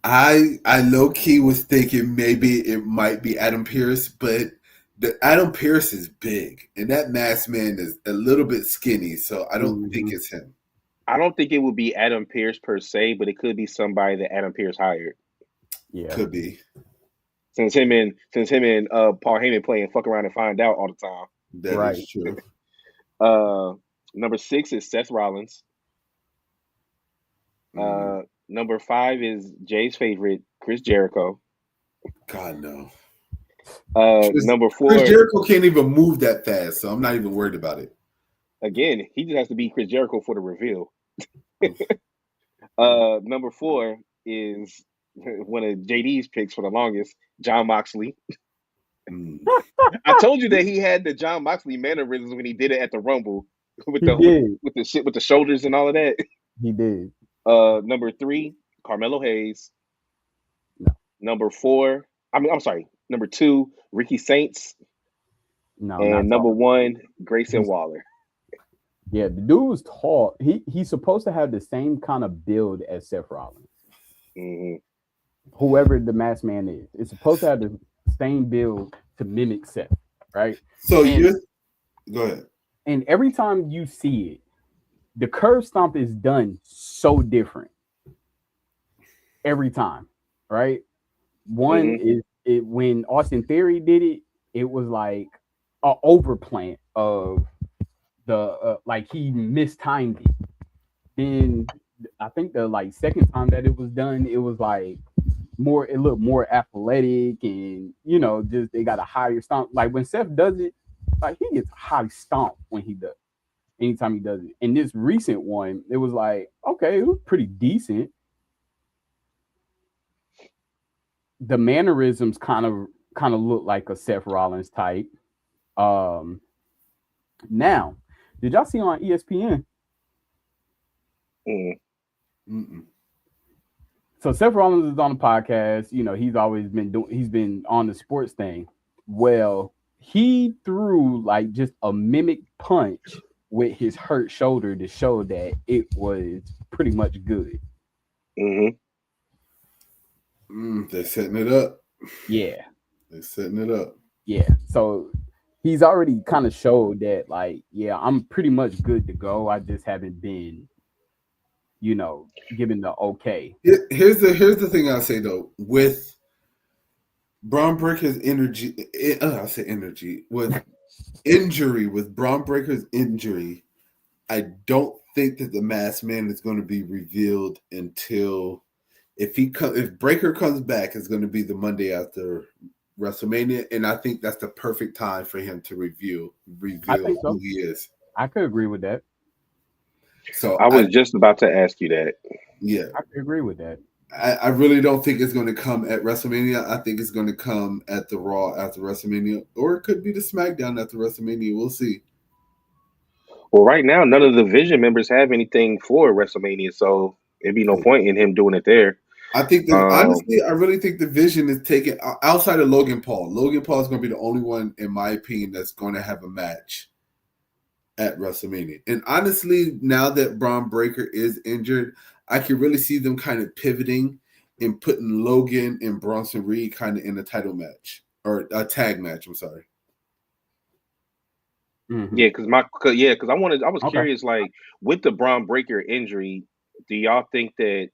I low key was thinking maybe it might be Adam Pearce, but the Adam Pearce is big, and that Masked Man is a little bit skinny, so I don't think it's him. I don't think it would be Adam Pearce per se, but it could be somebody that Adam Pearce hired. Yeah, Could be. Since him and Paul Heyman playing fuck around and find out all the time. That is true. Number 6 is Seth Rollins. Number 5 is Jay's favorite, Chris Jericho. God no. Number 4, Chris Jericho can't even move that fast, so I'm not even worried about it. Again, he just has to be Chris Jericho for the reveal. Number 4 is one of JD's picks for the longest, Jon Moxley. I told you that he had the Jon Moxley mannerisms when he did it at the Rumble with the shit with the shoulders and all of that. He did. Number 3, Carmelo Hayes. No. Number 4, I'm sorry. Number 2, Ricky Saints. No. And number 1, Grayson Waller. Yeah, the dude was tall. He's supposed to have the same kind of build as Seth Rollins. Mm-hmm. Whoever the Masked Man is, it's supposed to have the same build to mimic Seth, right? So go ahead. And every time you see it, the curve stomp is done so different every time, right? One is it when Austin Theory did it, it was like an overplant of the like he mistimed it. Then I think the like second time that it was done, it was like it looked more athletic, and you know, just they got a higher stomp. Like when Seth does it, like he gets a high stomp when he does. Anytime he does it. And this recent one, it was like, okay, it was pretty decent. The mannerisms kind of look like a Seth Rollins type. Now, did y'all see on ESPN? So Seth Rollins is on the podcast. You know, he's always been on the sports thing. Well, he threw like just a mimic punch with his hurt shoulder to show that it was pretty much good. They're setting it up. Yeah. They're setting it up. Yeah. So he's already kind of showed that, like, yeah, I'm pretty much good to go. I just haven't been, you know, given the okay. Here's the thing I'll say though. With Bron Breakker's with Bron Breakker's injury, I don't think that the Masked Man is going to be revealed until if Breakker comes back, it's going to be the Monday after WrestleMania, and I think that's the perfect time for him to reveal who he is. I could agree with that. So I was just about to ask you that. Yeah, I could agree with that. I really don't think it's going to come at WrestleMania. I think it's going to come at the Raw after WrestleMania, or it could be the SmackDown after WrestleMania. We'll see. Well, right now, none of the Vision members have anything for WrestleMania, so it'd be no point in him doing it there. I think that honestly, I really think the vision is taken outside of Logan Paul. Logan Paul is going to be the only one, in my opinion, that's going to have a match at WrestleMania. And honestly, now that Bron Breakker is injured, I can really see them kind of pivoting and putting Logan and Bronson Reed kind of in a title match or a tag match. I'm sorry. Mm-hmm. Yeah, because I was curious, like with the Bron Breakker injury, do y'all think that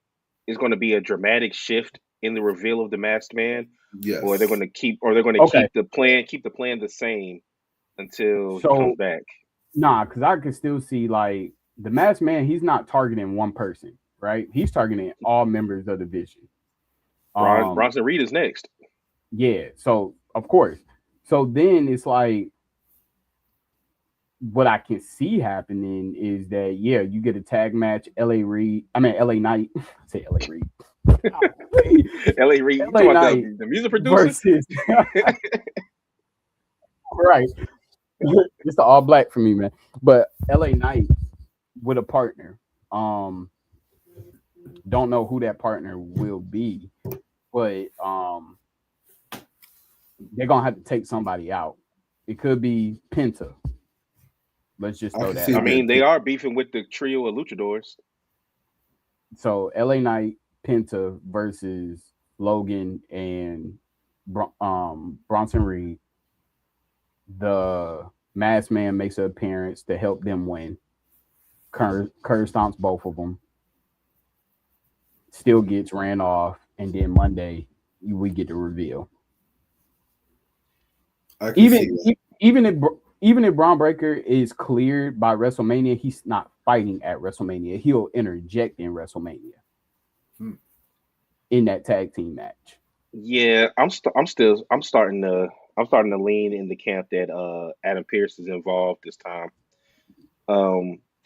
it's going to be a dramatic shift in the reveal of the Masked Man? Yes. Or they're going to keep the plan the same until he comes back? Nah, because I could still see like the Masked Man. He's not targeting one person, right? He's targeting all members of the division. Bronson Reed is next. Yeah, so of course. So then it's like what I can see happening is that you get a tag match. LA Knight. Say LA Reed. LA Reed. LA Knight, the music producer versus right. It's the all black for me, man. But LA Knight with a partner. Don't know who that partner will be, but they're gonna have to take somebody out. It could be Penta. Let's just throw that. I mean, they are beefing with the trio of luchadors. So LA Knight, Penta versus Logan and Bronson Reed. The Masked Man makes an appearance to help them win. Curve stomps both of them. Still gets ran off, and then Monday we get the reveal. Even if Bron Breakker is cleared by WrestleMania, he's not fighting at WrestleMania. He'll interject in WrestleMania in that tag team match. Yeah, I'm starting to lean in the camp that Adam Pearce is involved this time.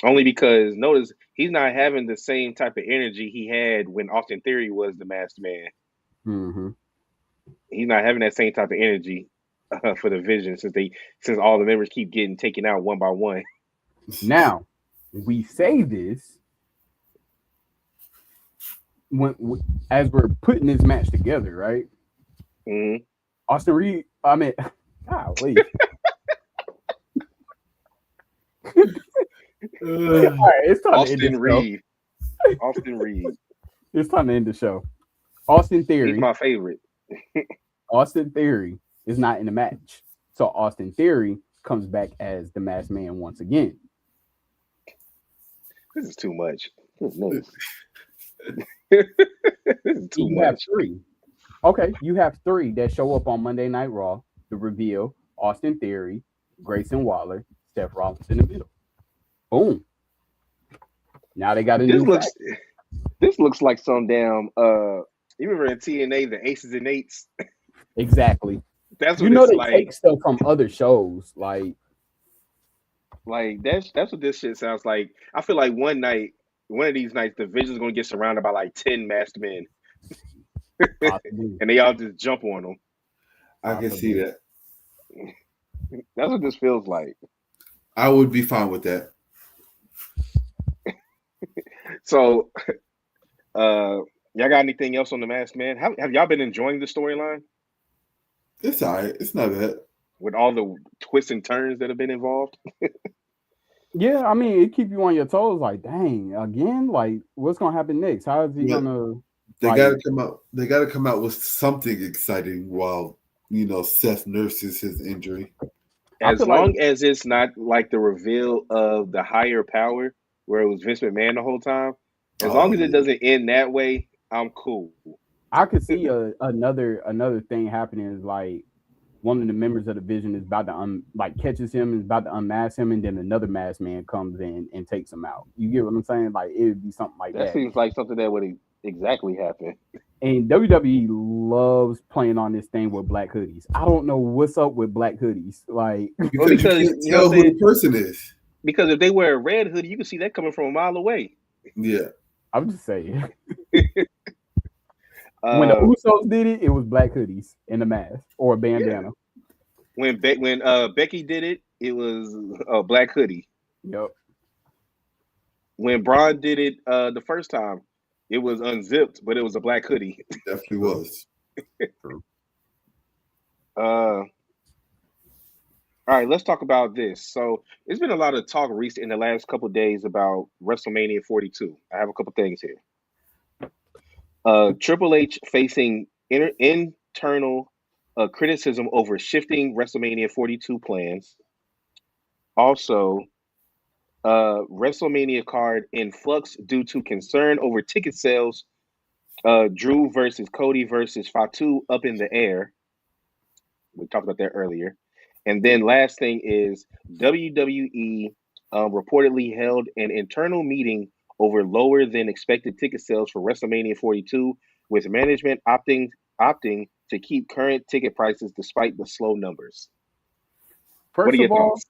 Only because notice he's not having the same type of energy he had when Austin Theory was the Masked Man. Mm-hmm. He's not having that same type of energy for the Vision since all the members keep getting taken out one by one. Now, we say this as we're putting this match together, right? Mm-hmm. Austin Reed, golly. All right, it's time to end the show. Austin Reed. It's time to end the show. Austin Theory. He's my favorite. Austin Theory is not in the match. So Austin Theory comes back as the Masked Man once again. This is too much. This is too much. Have three. Okay, you have three that show up on Monday Night Raw. The reveal, Austin Theory, Grayson Waller, Seth Rollins in the middle. Boom. Now they got This looks like some damn you remember in TNA the Aces and Eights? Exactly. That's what they take stuff from other shows. Like that's what this shit sounds like. I feel like one of these nights, the Vision's gonna get surrounded by like 10 masked men. And they all just jump on them. I can see that. That's what this feels like. I would be fine with that. So, y'all got anything else on the Masked Man? Have y'all been enjoying the storyline? It's all right. It's not bad. With all the twists and turns that have been involved? Yeah, I mean, it keeps you on your toes. Like, dang, again? Like, what's going to happen next? How is he going to... They got to come out. They got to come out with something exciting while, Seth nurses his injury. As long as it's not like the reveal of the higher power, where it was Vince McMahon the whole time. As long as it doesn't end that way, I'm cool. I could see another thing happening is like one of the members of the Vision is about to catches him and is about to unmask him, and then another masked man comes in and takes him out. You get what I'm saying? Like it would be something like that. That seems like something that would exactly happen. And WWE loves playing on this thing with black hoodies. I don't know what's up with black hoodies. Like because you can't tell who the person is. Because if they wear a red hoodie, you can see that coming from a mile away. Yeah. I'm just saying. When the Usos did it, it was black hoodies and a mask or a bandana. Yeah. When Becky did it, it was a black hoodie. Yep. When Bron did it the first time, It was unzipped, but it was a black hoodie. It definitely was. True. All right, let's talk about this. So there's been a lot of talk recent in the last couple of days about WrestleMania 42. I have a couple things here. Triple H facing internal criticism over shifting WrestleMania 42 plans. Also, WrestleMania card in flux due to concern over ticket sales. Drew versus Cody versus Fatu up in the air. We talked about that earlier. And then last thing is WWE reportedly held an internal meeting over lower than expected ticket sales for WrestleMania 42, with management opting to keep current ticket prices despite the slow numbers. What are your thoughts?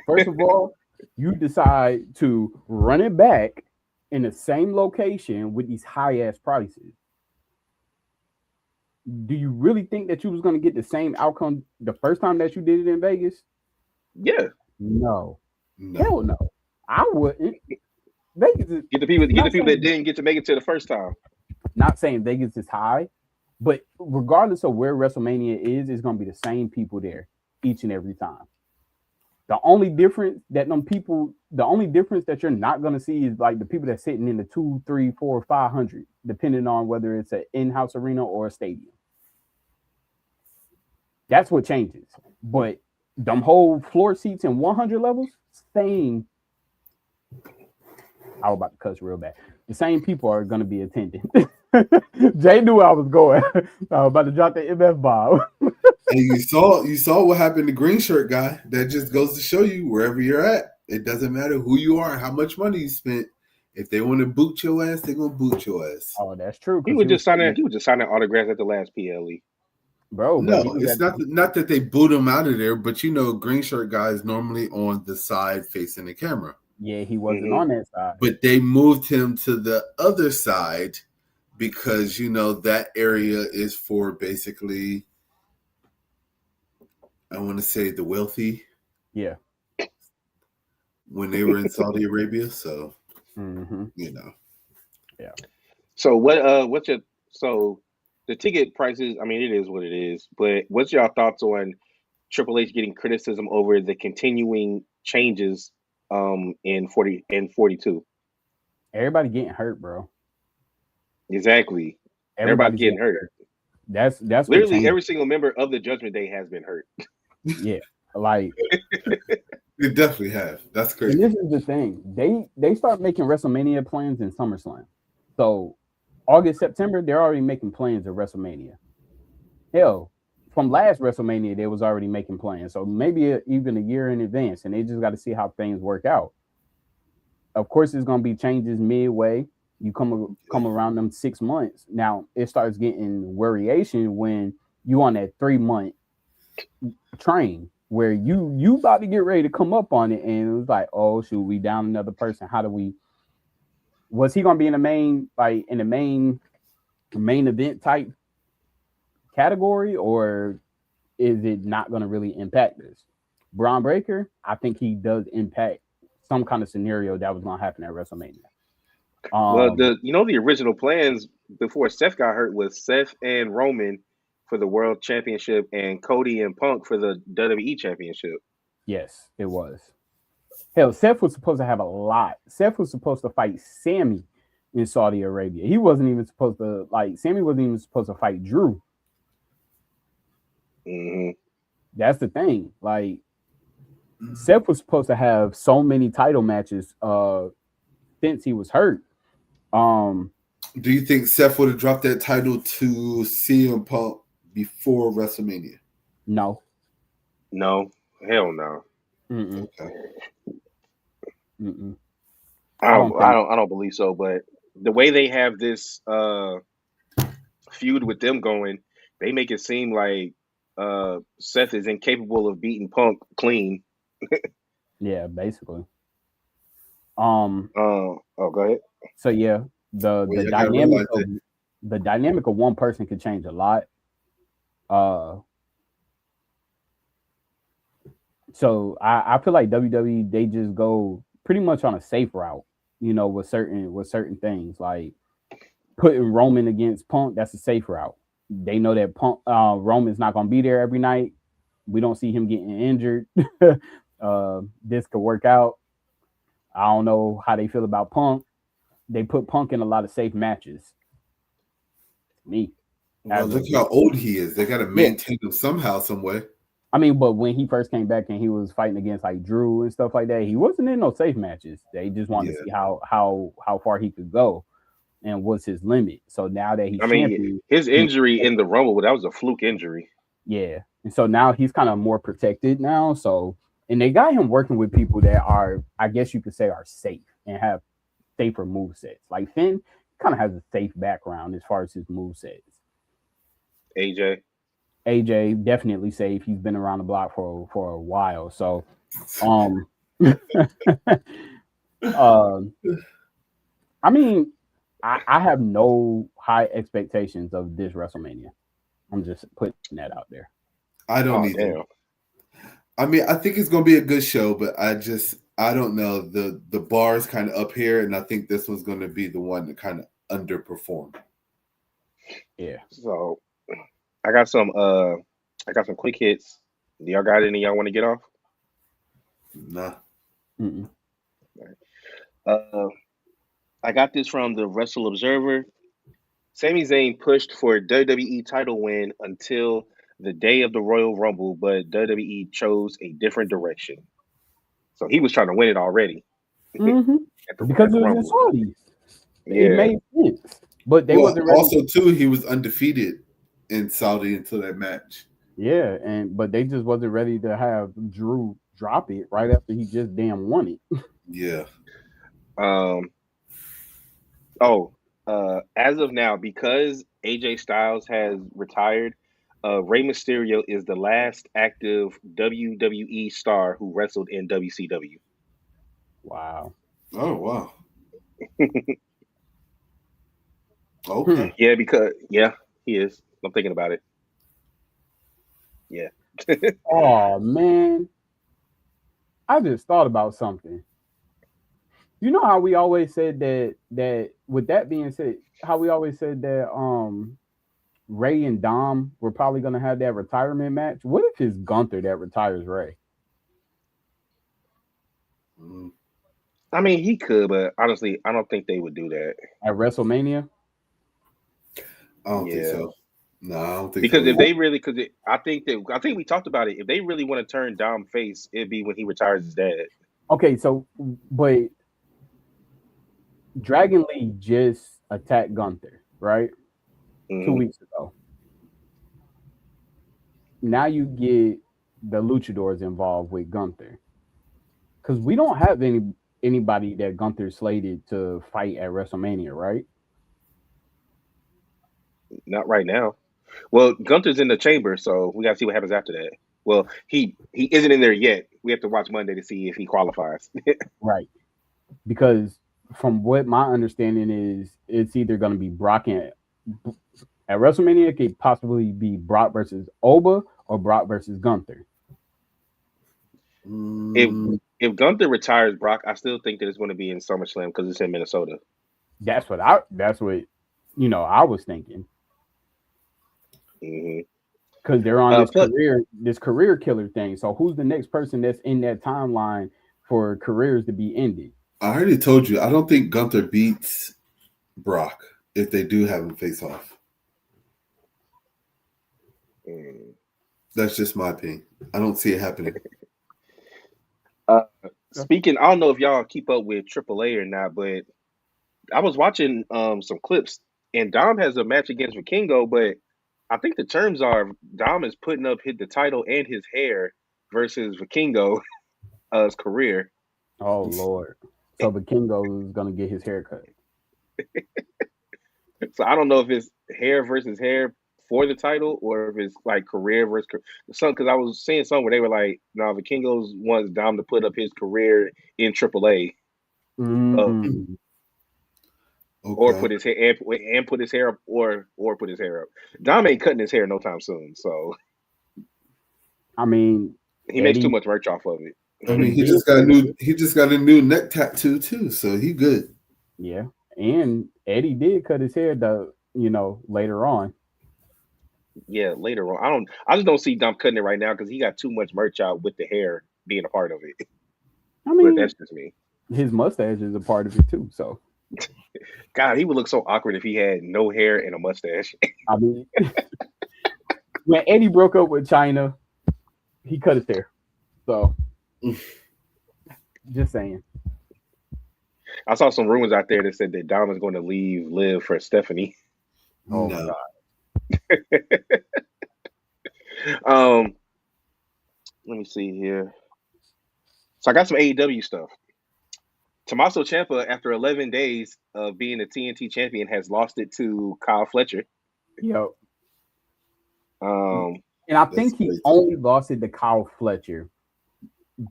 First of all, you decide to run it back in the same location with these high ass prices. Do you really think that you was going to get the same outcome the first time that you did it in Vegas? Yeah. No. Hell no. I wouldn't. Vegas is get the people that didn't get to make it to the first time. Not saying Vegas is high, but regardless of where WrestleMania is, it's going to be the same people there each and every time. The only difference that you're not going to see is like the people that's sitting in the 2, 3, 4, 500, depending on whether it's an in-house arena or a stadium. That's what changes. But them whole floor seats in 100 levels, same. I was about to cuss real bad. The same people are going to be attending. Jay knew I was going. I was about to drop the MF bomb. And you saw what happened to Green Shirt guy. That just goes to show you wherever you're at, it doesn't matter who you are and how much money you spent. If they want to boot your ass, they're gonna boot your ass. Oh, that's true. He was just signing autographs at the last PLE. Bro, no, it's not that they boot him out of there, but Green Shirt guy is normally on the side facing the camera. Yeah, he wasn't on that side. But they moved him to the other side because that area is for basically, I want to say, the wealthy. Yeah. When they were in Saudi Arabia, so Yeah. So the ticket prices, I mean, it is what it is, but what's your thoughts on Triple H getting criticism over the continuing changes in 42? Everybody getting hurt, bro. Exactly. Everybody getting hurt. That's literally every single member of the Judgment Day has been hurt. Yeah. Like they definitely have. That's crazy. And this is the thing. They start making WrestleMania plans in SummerSlam. So August, September, they're already making plans of WrestleMania. Hell, from last WrestleMania, they was already making plans. So maybe even a year in advance, and they just got to see how things work out. Of course, there's going to be changes midway. You come around them 6 months. Now, it starts getting variation when you on that 3-month train where you about to get ready to come up on it, and it was like, oh shoot, we down another person. How do we? Was he gonna be in the main event type category, or is it not gonna really impact this? Bron Breakker, I think he does impact some kind of scenario that was gonna happen at WrestleMania. Well, the original plans before Seth got hurt was Seth and Roman for the World Championship and Cody and Punk for the WWE Championship. Yes, it was. Hell, Seth was supposed to have a lot. Seth was supposed to fight Sammy in Saudi Arabia. He wasn't even supposed to, Sammy wasn't even supposed to fight Drew. Mm-hmm. That's the thing. Seth was supposed to have so many title matches since he was hurt. Do you think Seth would have dropped that title to CM Punk before WrestleMania? No. Hell no. Mm-mm. Okay. Mm-mm. I don't believe so, but the way they have this feud with them going, they make it seem like Seth is incapable of beating Punk clean. Yeah, basically. Go ahead. So yeah, the dynamic of one person could change a lot. So I feel like WWE, they just go pretty much on a safe route, with certain things. putting Roman against Punk, that's a safe route. They know that Punk Roman's not gonna be there every night. We don't see him getting injured. This could work out. I don't know how they feel about Punk. They put Punk in a lot of safe matches. Me. Well, look how old he is. They got to maintain him somehow, some way. I mean, but when he first came back and he was fighting against like Drew and stuff like that, he wasn't in no safe matches. They just wanted to see how far he could go and what's his limit. So now that he's champion, his injury in the Rumble, that was a fluke injury. Yeah. And so now he's kind of more protected now. So, and they got him working with people that are, I guess you could say, are safe and have safer movesets. Like Finn kind of has a safe background as far as his movesets. AJ definitely safe. He's been around the block for a while. So, I mean, I have no high expectations of this WrestleMania. I'm just putting that out there. I don't either. Damn. I mean, I think it's going to be a good show, but I don't know. The bar is kind of up here, and I think this one's going to be the one that kind of underperformed. Yeah. So I got some quick hits. Do y'all got any y'all want to get off? Nah. Mm-mm. I got this from the Wrestle Observer. Sami Zayn pushed for a WWE title win until the day of the Royal Rumble, but WWE chose a different direction. So he was trying to win it already. Mm-hmm. Because it was in Saudi. Yeah. It made sense. But they wasn't ready. Also, too, he was undefeated in Saudi until that match. Yeah, but they just wasn't ready to have Drew drop it right after he just damn won it. Yeah. As of now, because AJ Styles has retired, Rey Mysterio is the last active WWE star who wrestled in WCW. Wow. Oh, wow. Okay. Yeah, he is. I'm thinking about it. Yeah. Oh, man. I just thought about something. You know how we always said that with that being said, how we always said that Ray and Dom were probably going to have that retirement match. What if it's Gunther that retires Ray? I mean, he could, but honestly, I don't think they would do that at WrestleMania. I don't think so. No, I don't think because so. If they really, I think we talked about it. If they really want to turn Dom face, it'd be when he retires his dad. Okay, so but Dragon Lee just attacked Gunther, right? 2 weeks ago. Now you get the Luchadors involved with Gunther, because we don't have anybody that Gunther slated to fight at WrestleMania, right? Not right now. Well, Gunther's in the chamber, so we gotta see what happens after that. Well, he isn't in there yet. We have to watch Monday to see if he qualifies. Right. Because from what my understanding is, it's either going to be Brock at WrestleMania. It could possibly be Brock versus Oba or Brock versus Gunther. If Gunther retires Brock, I still think that it's going to be in SummerSlam because it's in Minnesota. That's what I was thinking. Because they're on this career killer thing. So who's the next person that's in that timeline for careers to be ended? I already told you, I don't think Gunther beats Brock if they do have him face off. That's just my opinion. I don't see it happening. Speaking, I don't know if y'all keep up with AAA or not, but I was watching some clips, and Dom has a match against Vikingo, but I think the terms are Dom is putting up the title and his hair versus Vikingo's career. Oh, Lord. So Vikingo is going to get his hair cut. So I don't know if it's hair versus hair for the title or if it's like career versus something. Because I was seeing something where they were like, "No, Vikingo's wants Dom to put up his career in AAA, or put his hair and put his hair up, or put his hair up. Dom ain't cutting his hair no time soon. So, I mean, he makes too much merch off of it. I mean, he just got a new neck tattoo too, so he good. Yeah, And Eddie did cut his hair though, later on. Yeah, later on. I just don't see Dom cutting it right now because he got too much merch out with the hair being a part of it. I But mean, that's just me. his mustache is a part of it too. So God, he would look so awkward if he had no hair and a mustache. I mean, when Eddie broke up with China, he cut his hair. So just saying. I saw some rumors out there that said that Dom is going to leave Liv for Stephanie. Oh my No. god. Um, let me see here. So I got some AEW stuff. Tommaso Ciampa, after 11 days of being the TNT champion, has lost it to Kyle Fletcher. Yo. Um, And I That's think he crazy. only lost it to Kyle Fletcher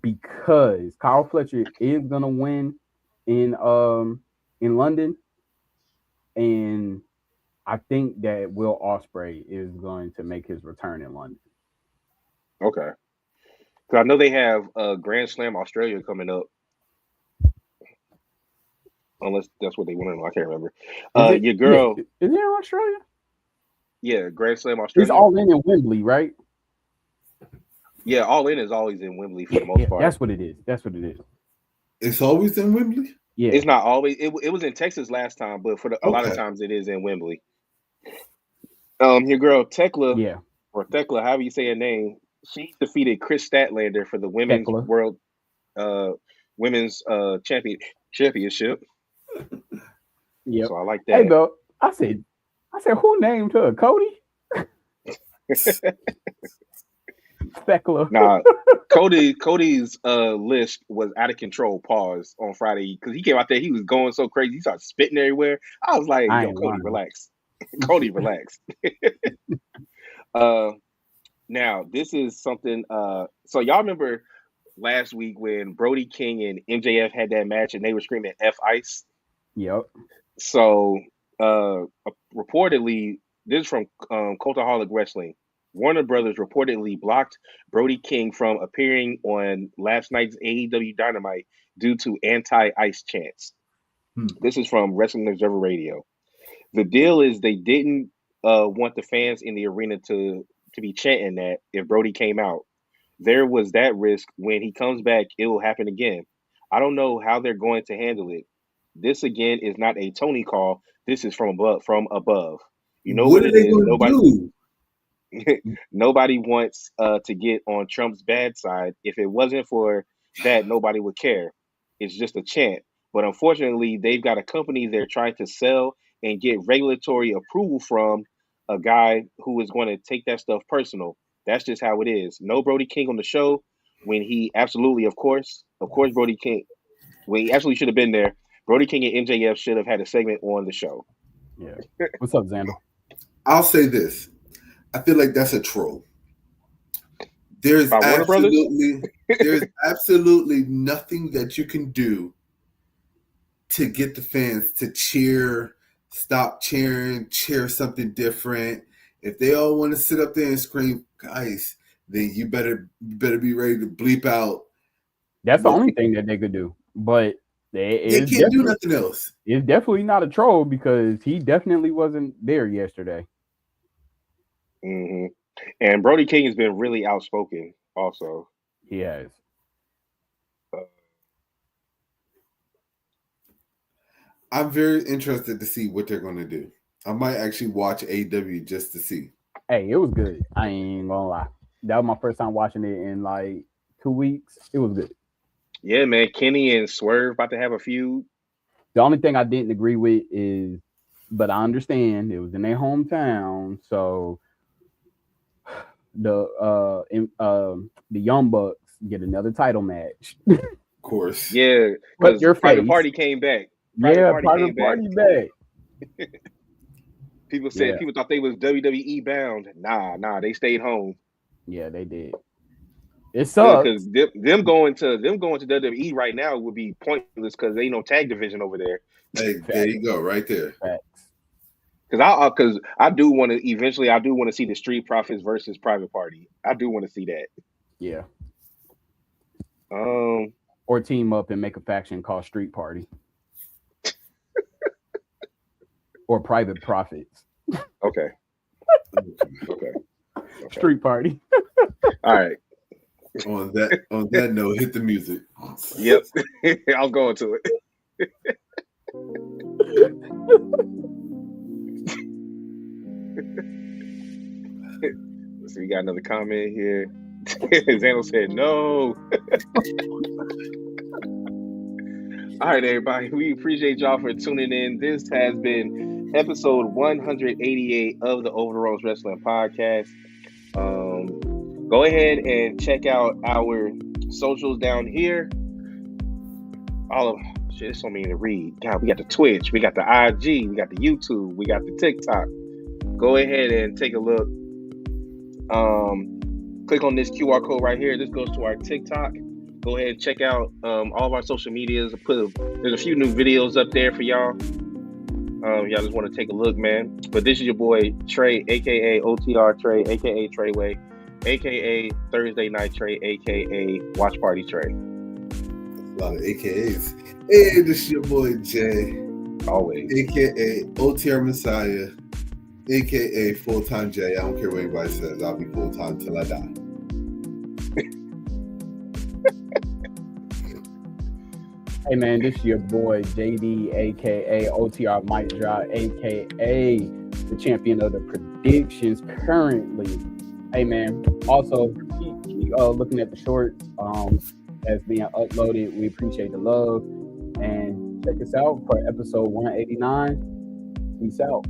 because Kyle Fletcher is gonna win in London, and I think that Will Ospreay is going to make his return in London. okay. Because I know they have Grand Slam Australia coming up. Unless that's what they want to know. I can't remember. Is it? Your Yeah, girl, is it in Australia? yeah, Grand Slam It's Australia. all in Wembley, right? Yeah, All In is always in Wembley for Yeah, the most yeah, part. that's what it is. That's what it is. It's always in Wembley? Yeah. It's not always. It was in Texas last time, but a lot of Okay. times it is in Wembley. Your girl Tekla Yeah. or Thekla, however you say her name, she defeated Chris Statlander for the women's Tekla. world women's championship. Yep. So I like Hey, that. bro. I said, who named her Cody? Thekla. Nah, Cody's list was out of control. Pause on Friday because he came out there. He was going so crazy. He started spitting everywhere. I was like, I "Yo, ain't Cody, lying. relax. Cody, relax." uh, Now this is something. So y'all remember last week when Brody King and MJF had that match and they were screaming "F Ice." Yep. So reportedly, this is from Cultaholic Wrestling. Warner Brothers reportedly blocked Brody King from appearing on last night's AEW Dynamite due to anti-ice chants. This is from Wrestling Observer Radio. The deal is they didn't want the fans in the arena to be chanting that if Brody came out. There was that risk. When he comes back, it will happen again. I don't know how they're going to handle it. This again is not a Tony call. This is from above. From above. You know What what are it they is. going to do? Nobody wants to get on Trump's bad side. If it wasn't for that, nobody would care. It's just a chant. But unfortunately, they've got a company they're trying to sell and get regulatory approval from, a guy who is going to take that stuff personal. That's just how it is. No Brody King on the show when he absolutely, of course, Brody King, when he absolutely should have been there. Brody King and MJF should have had a segment on the show. Yeah. What's up, Xander? I'll say this. I feel like that's a troll. There's By Warner Brothers? absolutely nothing that you can do to get the fans to cheer, stop cheering, cheer something different. If they all want to sit up there and scream "guys," then you better be ready to bleep out. That's the only thing that they could do. But They can't do nothing else. It's definitely not a troll because he definitely wasn't there yesterday. Mm-hmm. And Brody King has been really outspoken also. He has. I'm very interested to see what they're going to do. I might actually watch AW just to see. Hey, it was good. I ain't gonna lie. That was my first time watching it in like 2 weeks. It was good. Yeah, man. Kenny and Swerve about to have a feud. The only thing I didn't agree with is, but I understand it was in their hometown, so the Young Bucks get another title match. Of course. Yeah, But because your Private face. Party came back. Private Party back. People thought they was WWE bound. Nah, they stayed home. Yeah, they did. It sucks. Because them going to WWE right now would be pointless because there ain't no tag division over there. Hey, there you go, right there. Facts. Because I do want to see the Street Profits versus Private Party. I do want to see that. Yeah. Um. Or team up and make a faction called Street Party. or private profits. Okay. Okay. Street party. All right. On that note, hit the music. Yep. I'll go into it. So we got another comment here. Zano said no. All right, everybody. We appreciate y'all for tuning in. This has been episode 188 of the Over the Ropes Wrestling Podcast. Go ahead and check out our socials down here. All of shit, it's so many to read. God, we got the Twitch, we got the IG, we got the YouTube, we got the TikTok. Go ahead and take a look. Click on this QR code right here. This goes to our TikTok. Go ahead and check out all of our social medias. There's a few new videos up there for y'all. Y'all just want to take a look, man. But this is your boy Trey, aka OTR Trey, aka Treyway, aka Thursday Night Trey, aka Watch Party Trey. A lot of AKAs. Hey, this is your boy Jay. Always. AKA OTR Messiah. AKA Full-Time Jay. I don't care what anybody says. I'll be full-time till I die. Hey man, this is your boy JD, aka OTR Mike Drop, aka the champion of the predictions currently. Hey man, also keep looking at the shorts that's being uploaded. We appreciate the love, and check us out for episode 189. Peace out.